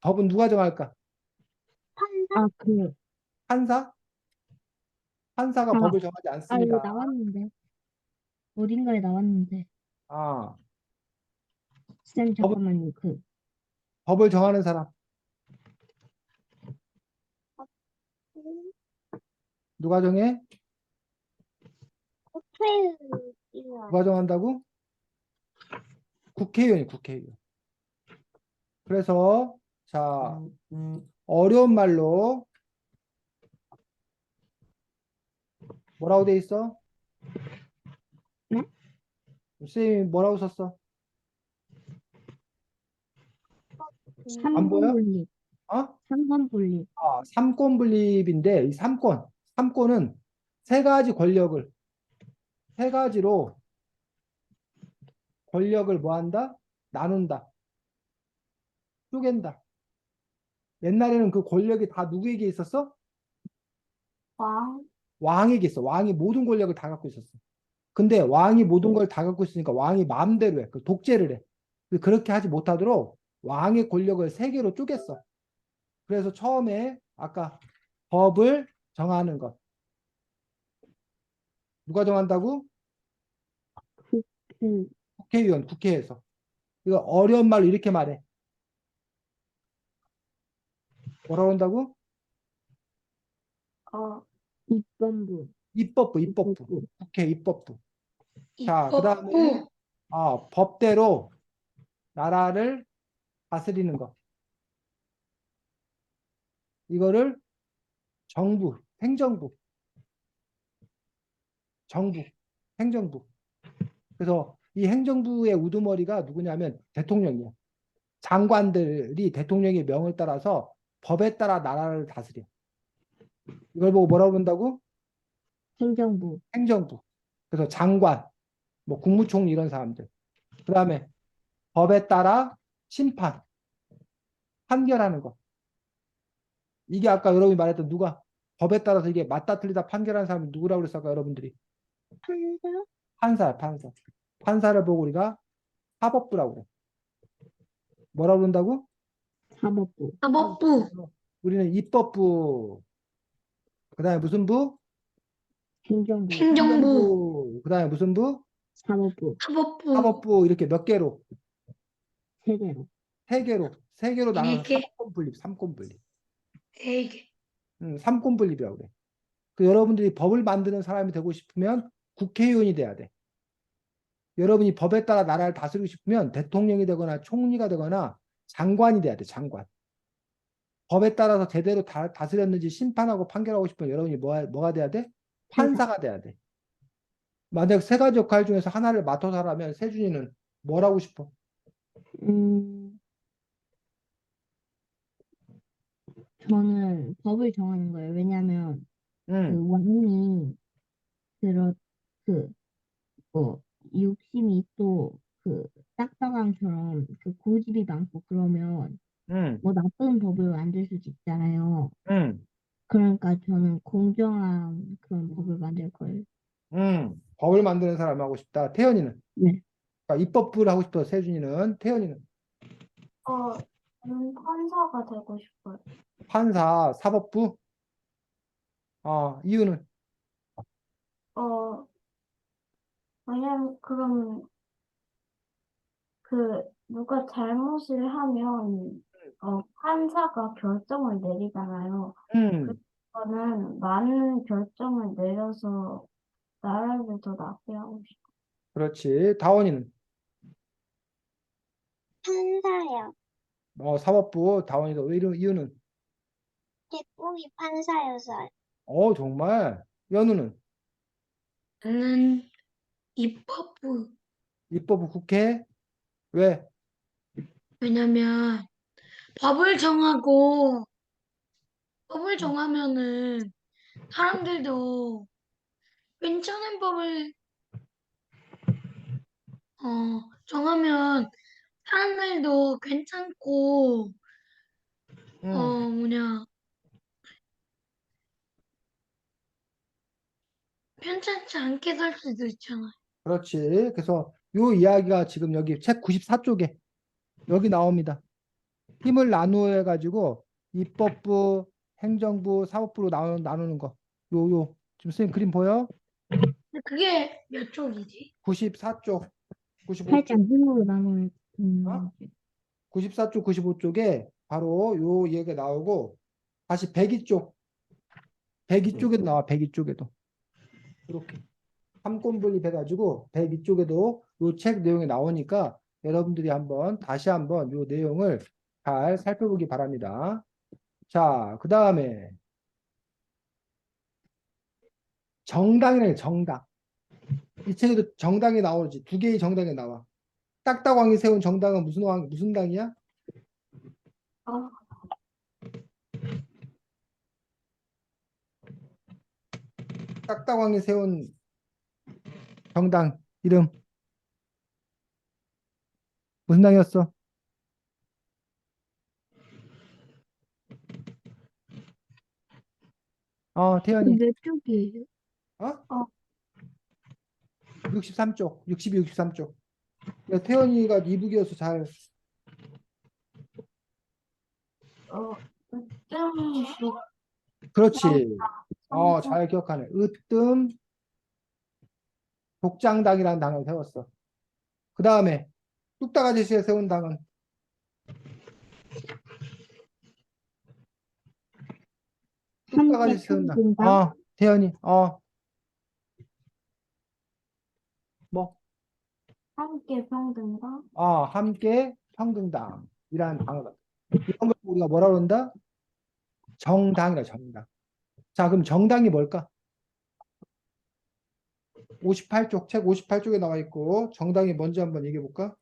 법은 누가 정할까? 아, 그, 판사? 판사가 아, 법을 정하지 이거 않습니다. 나왔는데. 어딘가에 나왔는데. 아, 쌤, 법, 잠깐만요. 법을 정하는 사람 누가 정해? 국회의원. 누가 정한다고? 국회의원이 국회의원. 그래서 자 어려운 말로 뭐라고 돼 있어? 네? 선생님이 뭐라고 썼어? 안 3권 보여? 분립. 어? 3권 분립. 삼권 분립인데 이 삼권은 세 가지 권력을 세 가지로 권력을 뭐 한다? 나눈다. 쪼갠다. 옛날에는 그 권력이 다 누구에게 있었어? 왕, 왕에게 있어. 왕이 모든 권력을 다 갖고 있었어. 근데 왕이 모든 걸 다 갖고 있으니까 왕이 마음대로 해. 그 독재를 해. 그렇게 하지 못하도록 왕의 권력을 세 개로 쪼갰어. 그래서 처음에 아까 법을 정하는 것. 누가 정한다고? 그, 국회의원, 국회에서. 이거 어려운 말로 이렇게 말해. 뭐라고 한다고? 어, 입법부. 입법부. 국회 입법부. 자, 그 다음에 입법부. 법대로 나라를 다스리는 것. 이거를 정부, 행정부, 정부, 행정부. 그래서 이 행정부의 우두머리가 누구냐면 대통령이야. 장관들이 대통령의 명을 따라서 법에 따라 나라를 다스려. 이걸 보고 뭐라고 그런다고? 행정부, 행정부. 그래서 장관, 뭐 국무총리 이런 사람들. 그 다음에 법에 따라 심판, 판결하는 거. 이게 아까 여러분이 말했던 누가 법에 따라서 이게 맞다 틀리다 판결하는 사람이 누구라고 그랬을까 여러분들이? 판사? 판사야, 판사. 판사를 보고 우리가 사법부라고 그래. 뭐라고 그런다고? 사법부, 사법부, 우리는 입법부. 그 다음에 무슨 부? 행정부, 행정부, 그 다음에 무슨 부? 사법부, 사법부, 사법부. 이렇게 몇 개로? 세 개로. 세 개로 나눠서 네 개. 삼권 분립, 삼권 분립. 되게. 삼권 분립이라고 그래. 그 여러분들이 법을 만드는 사람이 되고 싶으면 국회의원이 돼야 돼. 여러분이 법에 따라 나라를 다스리고 싶으면 대통령이 되거나 총리가 되거나 장관이 돼야 돼, 장관. 법에 따라서 제대로 다스렸는지 심판하고 판결하고 싶으면 여러분이 뭐가 돼야 돼? 판사가 돼야 돼. 만약 세 가지 역할 중에서 하나를 맡아서 하라면 세준이는 뭘 하고 싶어? 저는 법을 정하는 거예요. 왜냐하면 그 응, 왕이 그런 그뭐 욕심이 또 그 딱따강처럼 그 고집이 많고 그러면 응, 뭐 나쁜 법을 만들 수도 있잖아요. 응, 그러니까 저는 공정한 그런 법을 만들 거예요. 응. 법을 만드는 사람 하고 싶다. 태연이는? 네. 그러니까 입법부를 하고 싶어. 세준이는? 태연이는? 저는 판사가 되고 싶어요. 판사, 사법부? 이유는? 어, 왜냐면 그럼 누가 잘못을 하면 판사가 결정을 내리잖아요. 응, 그거는 많은 결정을 내려서 나라를 더 낫게 하고 싶어요. 그렇지. 다원이는? 판사요. 사법부, 다원이도. 왜 이유는? 제 꿈이 판사여서요. 정말? 연우는? 나는 입법부. 입법부 국회? 왜? 왜냐면 법을 정하면은 사람들도 괜찮은 법을 정하면 사람들도 괜찮고 응, 뭐냐 괜찮지 않게 살 수도 있잖아. 그렇지. 그래서 요 이야기가 지금 여기 책 94쪽에 여기 나옵니다. 힘을 나누어 해가지고 입법부, 행정부, 사법부로 나누는 거. 지금 선생님 그림 보여? 근데 그게 몇 쪽이지? 94쪽, 95쪽. 살짝 힘으로 나눠야 어? 94쪽, 95쪽에 바로 요 얘기가 나오고 다시 102쪽, 102쪽에도 나와. 102쪽에도 이렇게 삼권 분립해가지고 102쪽에도 요 책 내용이 나오니까 여러분들이 다시 한번 요 내용을 잘 살펴보기 바랍니다. 자, 그 다음에 정당이라는 정당. 이 책에도 정당이 나오지. 두 개의 정당이 나와. 딱딱왕이 세운 정당은 무슨 당이야? 어, 딱딱왕이 세운 정당 이름 무슨 당이었어? 태연이. 몇 쪽이에요? 어? 어. 63쪽, 62, 63쪽. 태연이가 이북이어서 잘, 좀 그렇지. 잘 기억하네. 으뜸 독장당이라는 당을 세웠어. 그 다음에 뚝딱 아저씨가 세운 당은 뚝딱 함께 아저씨 세운 당. 평등당, 태연이. 뭐? 함께 평등과 함께 평등당이라는 당을 이런 걸 우리가 뭐라 그런다? 정당이라 정당. 자, 그럼 정당이 뭘까? 58쪽, 책 58쪽에 나와 있고, 정당이 뭔지 한번 얘기해 볼까?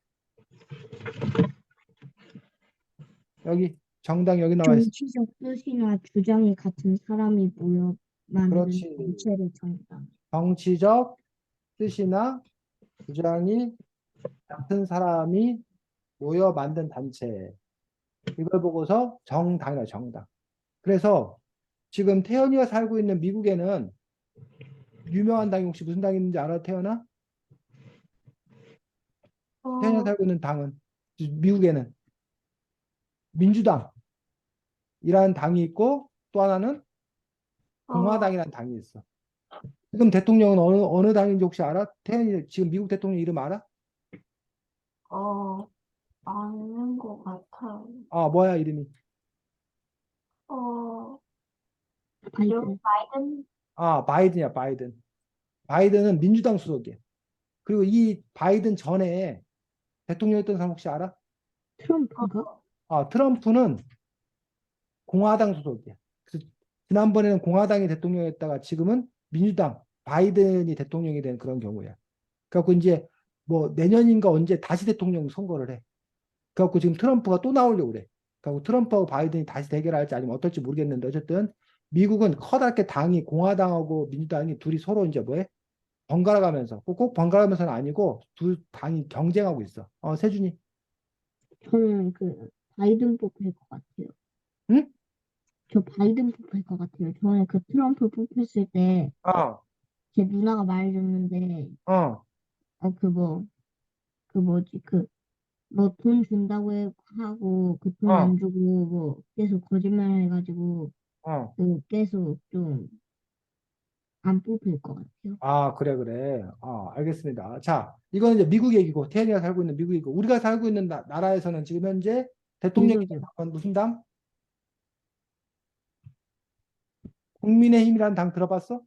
여기, 정당 여기 나와 있어. 정치적 뜻이나 주장이 같은 사람이 모여 만든 그렇지. 단체를 정당. 정치적 뜻이나 주장이 같은 사람이 모여 만든 단체. 이걸 보고서 정당이다, 정당. 그래서 지금 태연이가 살고 있는 미국에는 유명한 당이 혹시 무슨 당이 있는지 알아, 태연아? 태연이가 어, 살고 있는 당은 미국에는 민주당이라는 당이 있고 또 하나는 어, 공화당이라는 당이 있어. 지금 대통령은 어느 당인지 혹시 알아? 태연이 지금 미국 대통령 이름 알아? 아는 것 같아요. 아, 뭐야 이름이? 어, 조 바이든. 바이든? 아, 바이든이야, 바이든. 바이든은 민주당 소속이야. 그리고 이 바이든 전에 대통령이었던 사람 혹시 알아? 트럼프인가? 어, 아, 트럼프는 공화당 소속이야. 그래서 지난번에는 공화당이 대통령이었다가 지금은 민주당, 바이든이 대통령이 된 그런 경우야. 그래갖고 이제 뭐 내년인가 언제 다시 대통령 선거를 해. 그래갖고 지금 트럼프가 또 나오려고 그래. 그래갖고 트럼프하고 바이든이 다시 대결할지 아니면 어떨지 모르겠는데 어쨌든 미국은 커다랗게 당이 공화당하고 민주당이 둘이 서로 이제 뭐해? 번갈아 가면서 꼭 번갈아 가면서는 아니고 두 당이 경쟁하고 있어. 세준이. 저는 그 바이든 뽑힐 것 같아요. 응? 저 바이든 뽑힐 것 같아요. 전에 그 트럼프 뽑혔을 때 어, 제 누나가 말해줬는데 어, 그 뭐지 뭐 돈 준다고 하고 그 돈 어, 안 주고 뭐 계속 거짓말 해가지고 어. 그 계속 좀 안 뽑힐 것 같아요. 아, 그래, 그래. 알겠습니다. 자, 이거는 이제 미국 얘기고, 태연이가 살고 있는 미국 얘기고, 우리가 살고 있는 나라에서는 지금 현재 대통령이 민주당. 무슨 당? 국민의힘이라는 당 들어봤어?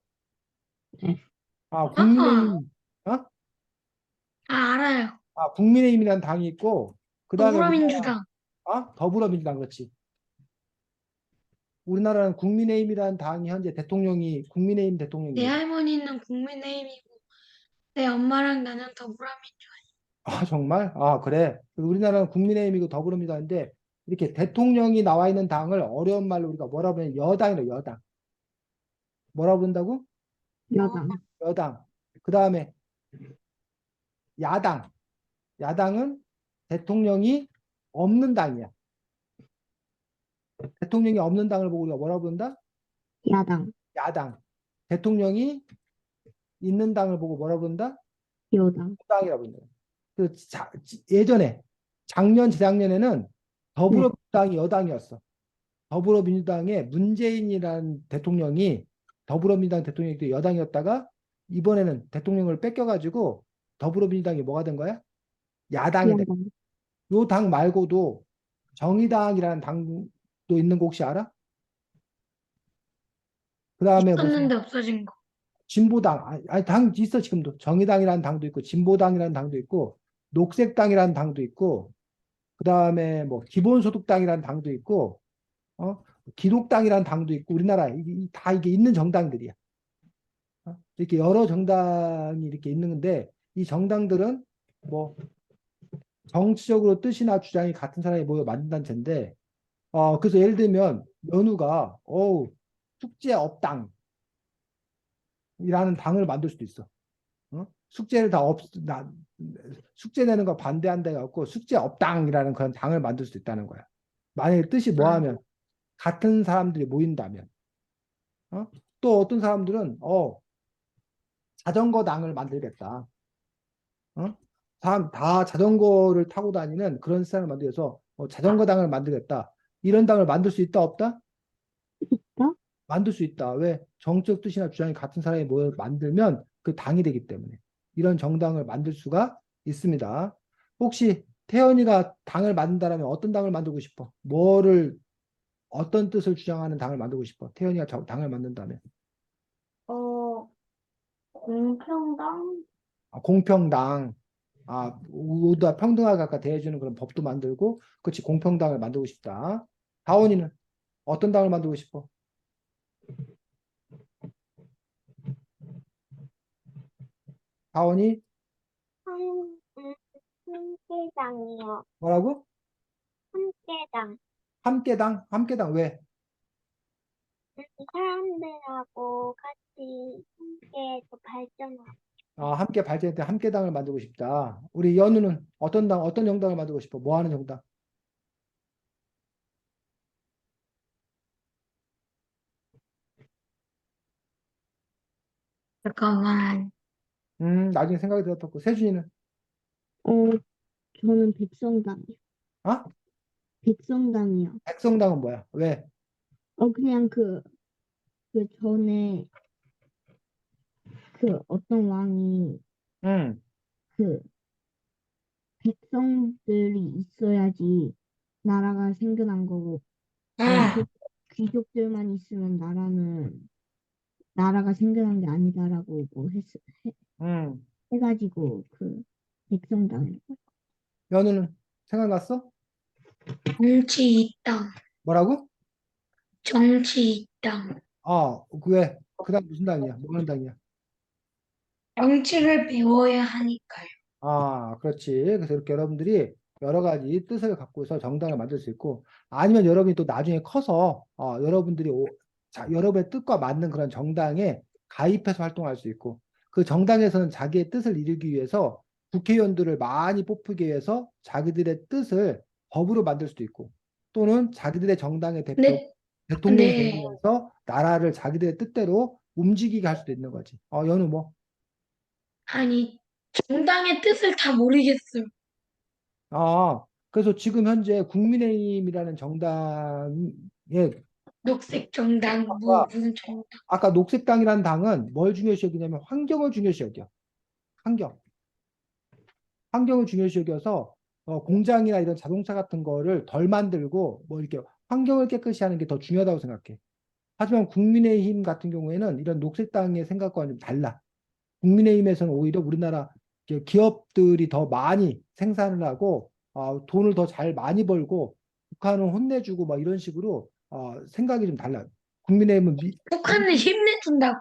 네. 아, 아, 국민의힘, 어? 알아요. 국민의힘이라는 당이 있고, 그 다음에 우리나라, 더불어민주당. 더불어민주당, 그렇지. 우리나라는 국민의힘이라는 당이 현재 대통령이 국민의힘 내 대통령이거든. 할머니는 국민의힘이고 내 엄마랑 나는 더불어민주당. 아, 정말? 아, 그래. 우리나라는 국민의힘이고 더불어민주당인데, 이렇게 대통령이 나와 있는 당을 어려운 말로 우리가 뭐라 부르냐, 여당이래, 여당. 뭐라 부른다고? 여당. 여당. 그 다음에 야당. 야당은 대통령이 없는 당이야. 대통령이 없는 당을 보고 우리가 뭐라 부른다? 야당. 야당. 대통령이 있는 당을 보고 뭐라 부른다? 여당. 여당이라고 부른다. 예전에 작년, 재작년에는 네. 더불어민주당이 여당이었어. 더불어민주당의 문재인이라는 대통령이 더불어민주당 대통령이 또 여당이었다가 이번에는 대통령을 뺏겨가지고 더불어민주당이 뭐가 된 거야? 야당이 된 거야. 야당. 요 당 말고도 정의당이라는 당도 있는 거 혹시 알아? 그 다음에 무슨 있었는데 없어진 거. 진보당, 아니, 당 있어, 지금도. 정의당이라는 당도 있고, 진보당이라는 당도 있고, 녹색당이라는 당도 있고, 그 다음에 뭐, 기본소득당이라는 당도 있고, 기독당이라는 당도 있고, 우리나라, 다 이게 있는 정당들이야. 이렇게 여러 정당이 이렇게 있는데, 이 정당들은 뭐, 정치적으로 뜻이나 주장이 같은 사람이 모여 만든 단체인데, 그래서 예를 들면, 연우가, 숙제 없당이라는 당을 만들 수도 있어. 숙제를 숙제 내는 거 반대한다 해갖고 숙제 없당이라는 그런 당을 만들 수 있다는 거야. 만약에 뜻이 아, 뭐하면 같은 사람들이 모인다면, 또 어떤 사람들은 자전거 당을 만들겠다. 사람 다 자전거를 타고 다니는 그런 사람을 만들어서 자전거 당을 만들겠다. 이런 당을 만들 수 있다 없다? 있다? 만들 수 있다. 왜? 정적 뜻이나 주장이 같은 사람이 모여 만들면 그 당이 되기 때문에 이런 정당을 만들 수가 있습니다. 혹시 태연이가 당을 만든다면 어떤 당을 만들고 싶어? 어떤 뜻을 주장하는 당을 만들고 싶어? 태연이가 당을 만든다면 어, 공평당? 공평당, 모두 다 평등하게 각각 대해주는 그런 법도 만들고, 그렇지 공평당을 만들고 싶다. 다원이는 어떤 당을 만들고 싶어? 다원이 한, 함께당이요. 뭐라고? 함께당. 함께당 왜? 사람들하고 같이 함께 또 발전하고. 함께 발전할 때 함께당을 만들고 싶다. 우리 연우는 어떤 당, 어떤 정당을 만들고 싶어? 뭐 하는 정당? 잠깐만. 나중에 생각이 들었고. 세준이는? 어, 저는 백성당이요. 아? 백성당이요. 백성당은 뭐야? 왜? 그냥 그 전에 그 어떤 왕이 음, 그 백성들이 있어야지 나라가 생겨난 거고 아, 귀족들만 있으면 나라가 생겨난 게 아니다라고 뭐 음. 해가지고 그 백성당을 연우는 생각났어? 정치 이당. 뭐라고? 정치 이당. 왜? 그다음 무슨 당이야? 뭐 하는 당이야? 정치를 배워야 하니까요. 그렇지. 그래서 이렇게 여러분들이 여러 가지 뜻을 갖고서 정당을 만들 수 있고, 아니면 여러분이 또 나중에 커서, 여러분들이, 여러분의 뜻과 맞는 그런 정당에 가입해서 활동할 수 있고, 그 정당에서는 자기의 뜻을 이루기 위해서 국회의원들을 많이 뽑기 위해서 자기들의 뜻을 법으로 만들 수도 있고, 또는 자기들의 정당의 대표, 근데, 대통령이 근데, 되면서 나라를 자기들의 뜻대로 움직이게 할 수도 있는 거지. 연우 뭐? 아니, 정당의 뜻을 다 모르겠어요. 그래서 지금 현재 국민의힘이라는 정당에 녹색 정당, 아까, 무슨 정당. 아까 녹색당이라는 당은 뭘 중요시 여기냐면 환경을 중요시 여겨. 환경. 환경을 중요시 여겨서 공장이나 이런 자동차 같은 거를 덜 만들고 뭐 이렇게 환경을 깨끗이 하는 게 더 중요하다고 생각해. 하지만 국민의힘 같은 경우에는 이런 녹색당의 생각과는 좀 달라. 국민의힘에서는 오히려 우리나라 기업들이 더 많이 생산을 하고 돈을 더 잘 많이 벌고 북한은 혼내주고 막 이런 식으로 생각이 좀 달라요. 국민의힘은 북한을 힘내준다고.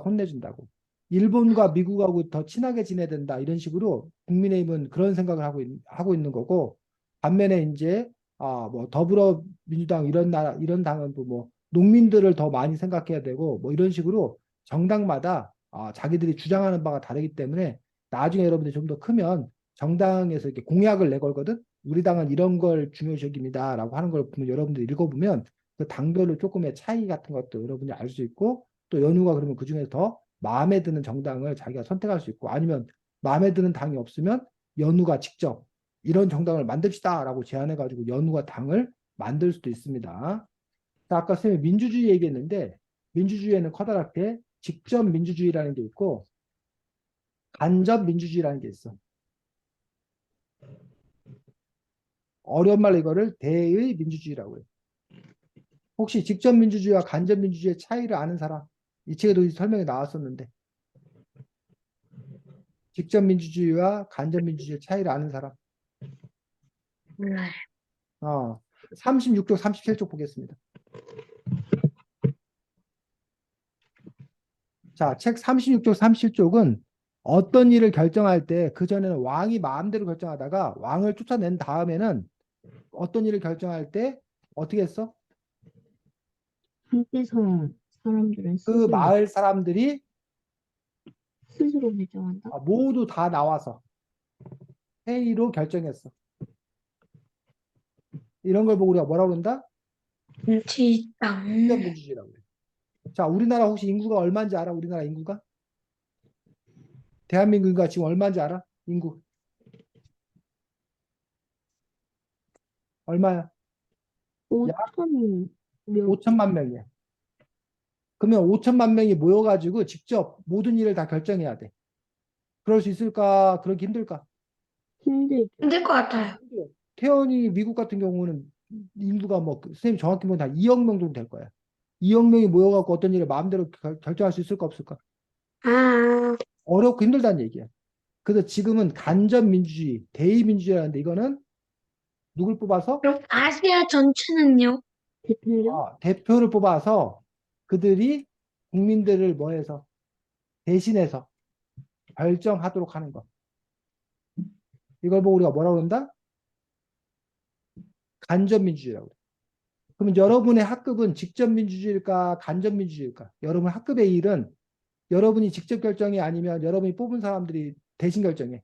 혼내준다고. 일본과 미국하고 더 친하게 지내야 된다 이런 식으로 국민의힘은 그런 생각을 하고 있는 거고 반면에 이제 뭐 더불어민주당 이런 당은 또 뭐 농민들을 더 많이 생각해야 되고 뭐 이런 식으로 정당마다 자기들이 주장하는 바가 다르기 때문에 나중에 여러분들이 좀 더 크면 정당에서 이렇게 공약을 내걸거든. 우리 당은 이런 걸 중요시 여깁니다라고 하는 걸 보면 여러분들이 읽어보면 그 당별로 조금의 차이 같은 것도 여러분이 알 수 있고 또 연우가 그러면 그중에서 더 마음에 드는 정당을 자기가 선택할 수 있고 아니면 마음에 드는 당이 없으면 연우가 직접 이런 정당을 만듭시다라고 제안해가지고 연우가 당을 만들 수도 있습니다. 자, 아까 선생님이 민주주의 얘기했는데 민주주의에는 커다랗게 직접 민주주의라는 게 있고 간접 민주주의라는 게 있어. 어려운 말로 이거를 대의 민주주의라고 해요. 혹시 직접 민주주의와 간접 민주주의의 차이를 아는 사람? 이 책에도 설명이 나왔었는데 직접 민주주의와 간접 민주주의의 차이를 아는 사람? 몰라요. 36쪽, 37쪽 보겠습니다. 자, 책 36쪽, 37쪽은 어떤 일을 결정할 때 그전에는 왕이 마음대로 결정하다가 왕을 쫓아낸 다음에는 어떤 일을 결정할 때 어떻게 했어? 함께서 사람들은 그 마을 사람들이 스스로 결정한다. 모두 다 나와서 회의로 결정했어. 이런 걸 보고 우리가 뭐라고 그런다? 정치 이당. 직접 민주주의라고 그래. 자, 우리나라 혹시 인구가 얼마인지 알아? 우리나라 인구가? 대한민국 인구가 지금 얼마인지 알아? 인구 얼마야? 약 5천이 몇 5천만 명이야. 그러면 5천만 명이 모여가지고 직접 모든 일을 다 결정해야 돼. 그럴 수 있을까? 그러기 힘들까? 힘들죠. 힘들 것 같아요. 태연이 미국 같은 경우는 인구가 뭐 선생님 정확히 보면 다 2억 명 정도 될 거야. 2억 명이 모여갖고 어떤 일을 마음대로 결정할 수 있을까 없을까? 아, 어렵고 힘들다는 얘기야. 그래서 지금은 간접 민주주의, 대의 민주주의라는데 이거는 누굴 뽑아서 그럼 아시아 전체는요? 대통령? 대표를 뽑아서 그들이 국민들을 뭐해서 대신해서 결정하도록 하는 것. 이걸 보고 우리가 뭐라고 그런다? 간접민주주의라고. 그러면 여러분의 학급은 직접민주주의일까? 간접민주주의일까? 여러분 학급의 일은 여러분이 직접 결정이 아니면 여러분이 뽑은 사람들이 대신 결정해.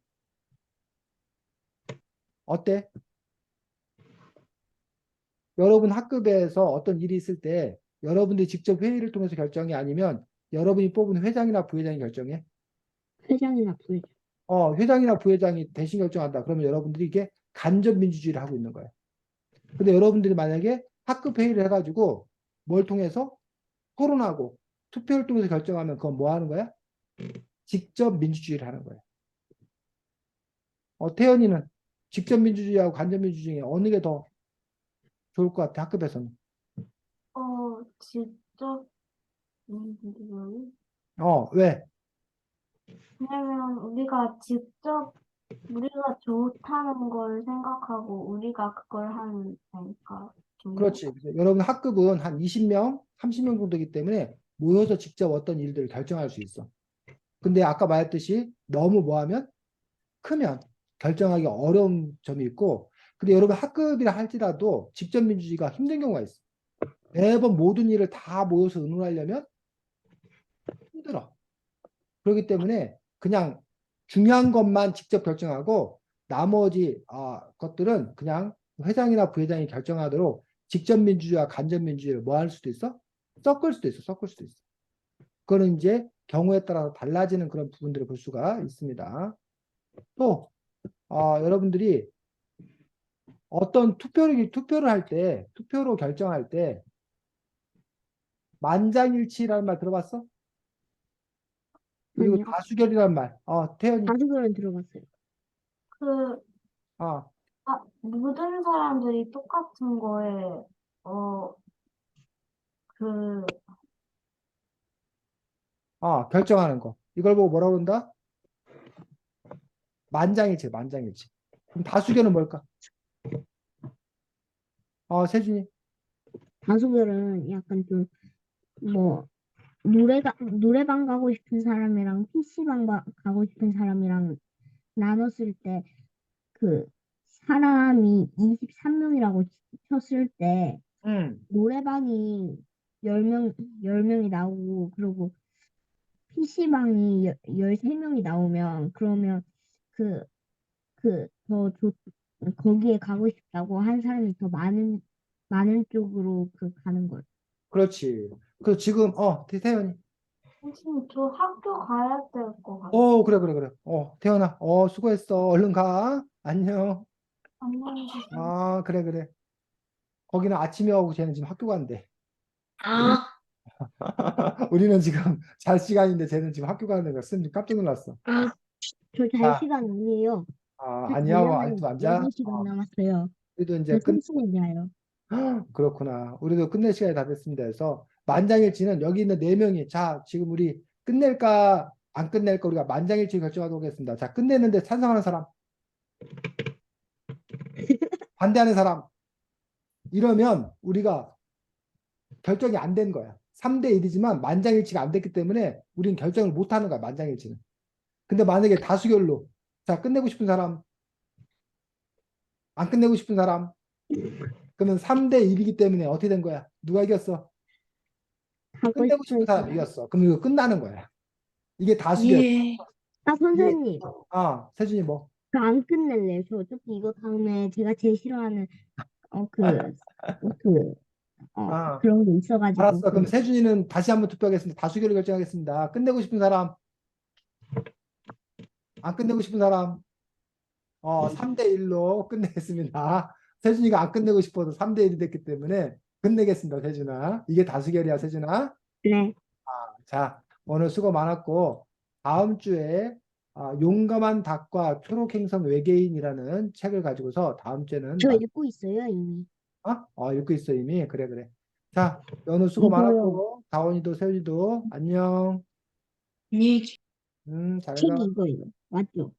어때? 여러분 학급에서 어떤 일이 있을 때 여러분들이 직접 회의를 통해서 결정이 아니면 여러분이 뽑은 회장이나 부회장이 결정해. 회장이나 부회장. 회장이나 부회장이 대신 결정한다. 그러면 여러분들이 이게 간접민주주의를 하고 있는 거예요. 근데 여러분들이 만약에 학급 회의를 해가지고 뭘 통해서 토론하고 투표를 통해서 결정하면 그건 뭐 하는 거야? 직접 민주주의를 하는 거예요. 태연이는 직접 민주주의하고 간접 민주주의 중에 어느 게 더 좋을 것 같아, 학급에서는? 직접 민주주의? 왜? 왜냐면 우리가 직접 우리가 좋다는 걸 생각하고 우리가 그걸 하는 거니까 좀 그렇지. 그래서 여러분 학급은 한 20명, 30명 정도이기 때문에 모여서 직접 어떤 일들을 결정할 수 있어. 근데 아까 말했듯이 너무 뭐하면 크면 결정하기 어려운 점이 있고, 근데 여러분 학급이라 할지라도 직접 민주주의가 힘든 경우가 있어. 매번 모든 일을 다 모여서 의논하려면 힘들어. 그렇기 때문에 그냥 중요한 것만 직접 결정하고 나머지 것들은 그냥 회장이나 부회장이 결정하도록 직접 민주주의와 간접 민주주의를 뭐 할 수도 있어? 섞을 수도 있어. 섞을 수도 있어. 그거는 이제 경우에 따라서 달라지는 그런 부분들을 볼 수가 있습니다. 또 여러분들이 어떤 투표를 할 때, 투표로 결정할 때 만장일치라는 말 들어봤어? 그리고 아니요. 다수결이라는 말. 태연이. 다수결은 들어봤어요. 그 어, 모든 사람들이 똑같은 거에 그 결정하는 거. 이걸 보고 뭐라고 그런다? 만장일치, 만장일치. 그럼 다수결은 뭘까? 세준이. 다수결은 약간 좀 뭐 노래방 가고 싶은 사람이랑 PC방 가고 싶은 사람이랑 나눴을 때 그 사람이 23명이라고 쳤을 때 음. 노래방이 10명이 나오고 그리고 PC방이 13명이 나오면 그러면 거기에 가고 싶다고 한 사람이 더 많은 쪽으로 가는 거예요. 그렇지. 그 지금 태연이. 선생님 저 학교 가야 될 것 같아요. 그래, 그래, 그래. 태연아. 수고했어. 얼른 가. 안녕. 안녕히 계세요. 그래, 그래. 거기는 아침에 오고 쟤는 지금 학교 간대. 아, 우리는 지금 잘 시간인데 쟤는 지금 학교 가는 거야. 쌤 깜짝 놀랐어. 아, 저 잘 자, 시간 아니에요. 아니야. 자려면 아직도 안 자? 6시간 남았어요. 우리도 저 이제 3시간 자요. 그렇구나. 우리도 끝낼 시간이 다 됐습니다. 그래서 만장일치는 여기 있는 네 명이 자, 지금 우리 끝낼까 안 끝낼까 우리가 만장일치 결정하도록 하겠습니다. 자, 끝내는데 찬성하는 사람, 반대하는 사람. 이러면 우리가 결정이 안 된 거야. 3대 1이지만 만장일치가 안 됐기 때문에 우리는 결정을 못 하는 거야, 만장일치는. 근데 만약에 다수결로 자, 끝내고 싶은 사람, 안 끝내고 싶은 사람, 그러면 3대 1이기 때문에 어떻게 된 거야? 누가 이겼어? 하고 끝내고 싶은 싶은 사람 사람. 이겼어. 그럼 이거 끝나는 거야. 이게 다수결. 예. 이게 선생님, 세준이 뭐? 저 안 끝낼래요. 저 어차피 이거 다음에 제가 제일 싫어하는 어, 그, 그, 아, 그런 게 있어가지고 알았어. 그럼 세준이는 다시 한번 투표하겠습니다. 다수결을 결정하겠습니다. 끝내고 싶은 사람, 안 끝내고 싶은 사람, 3대 1로 끝내겠습니다. 세준이가 안 끝내고 싶어도 3대 1이 됐기 때문에 끝내겠습니다, 세준아. 이게 다수결이야, 세준아. 네, 자, 오늘 수고 많았고, 다음 주에 용감한 닭과 초록행성 외계인이라는 책을 가지고서 다음 주에는 저 읽고 있어요 이미. 읽고 있어, 이미. 그래, 그래. 자, 오늘 수고 이거요. 많았고, 다원이도 세준이도 안녕. 예. 잘 책이 가. 이거예요. 맞죠?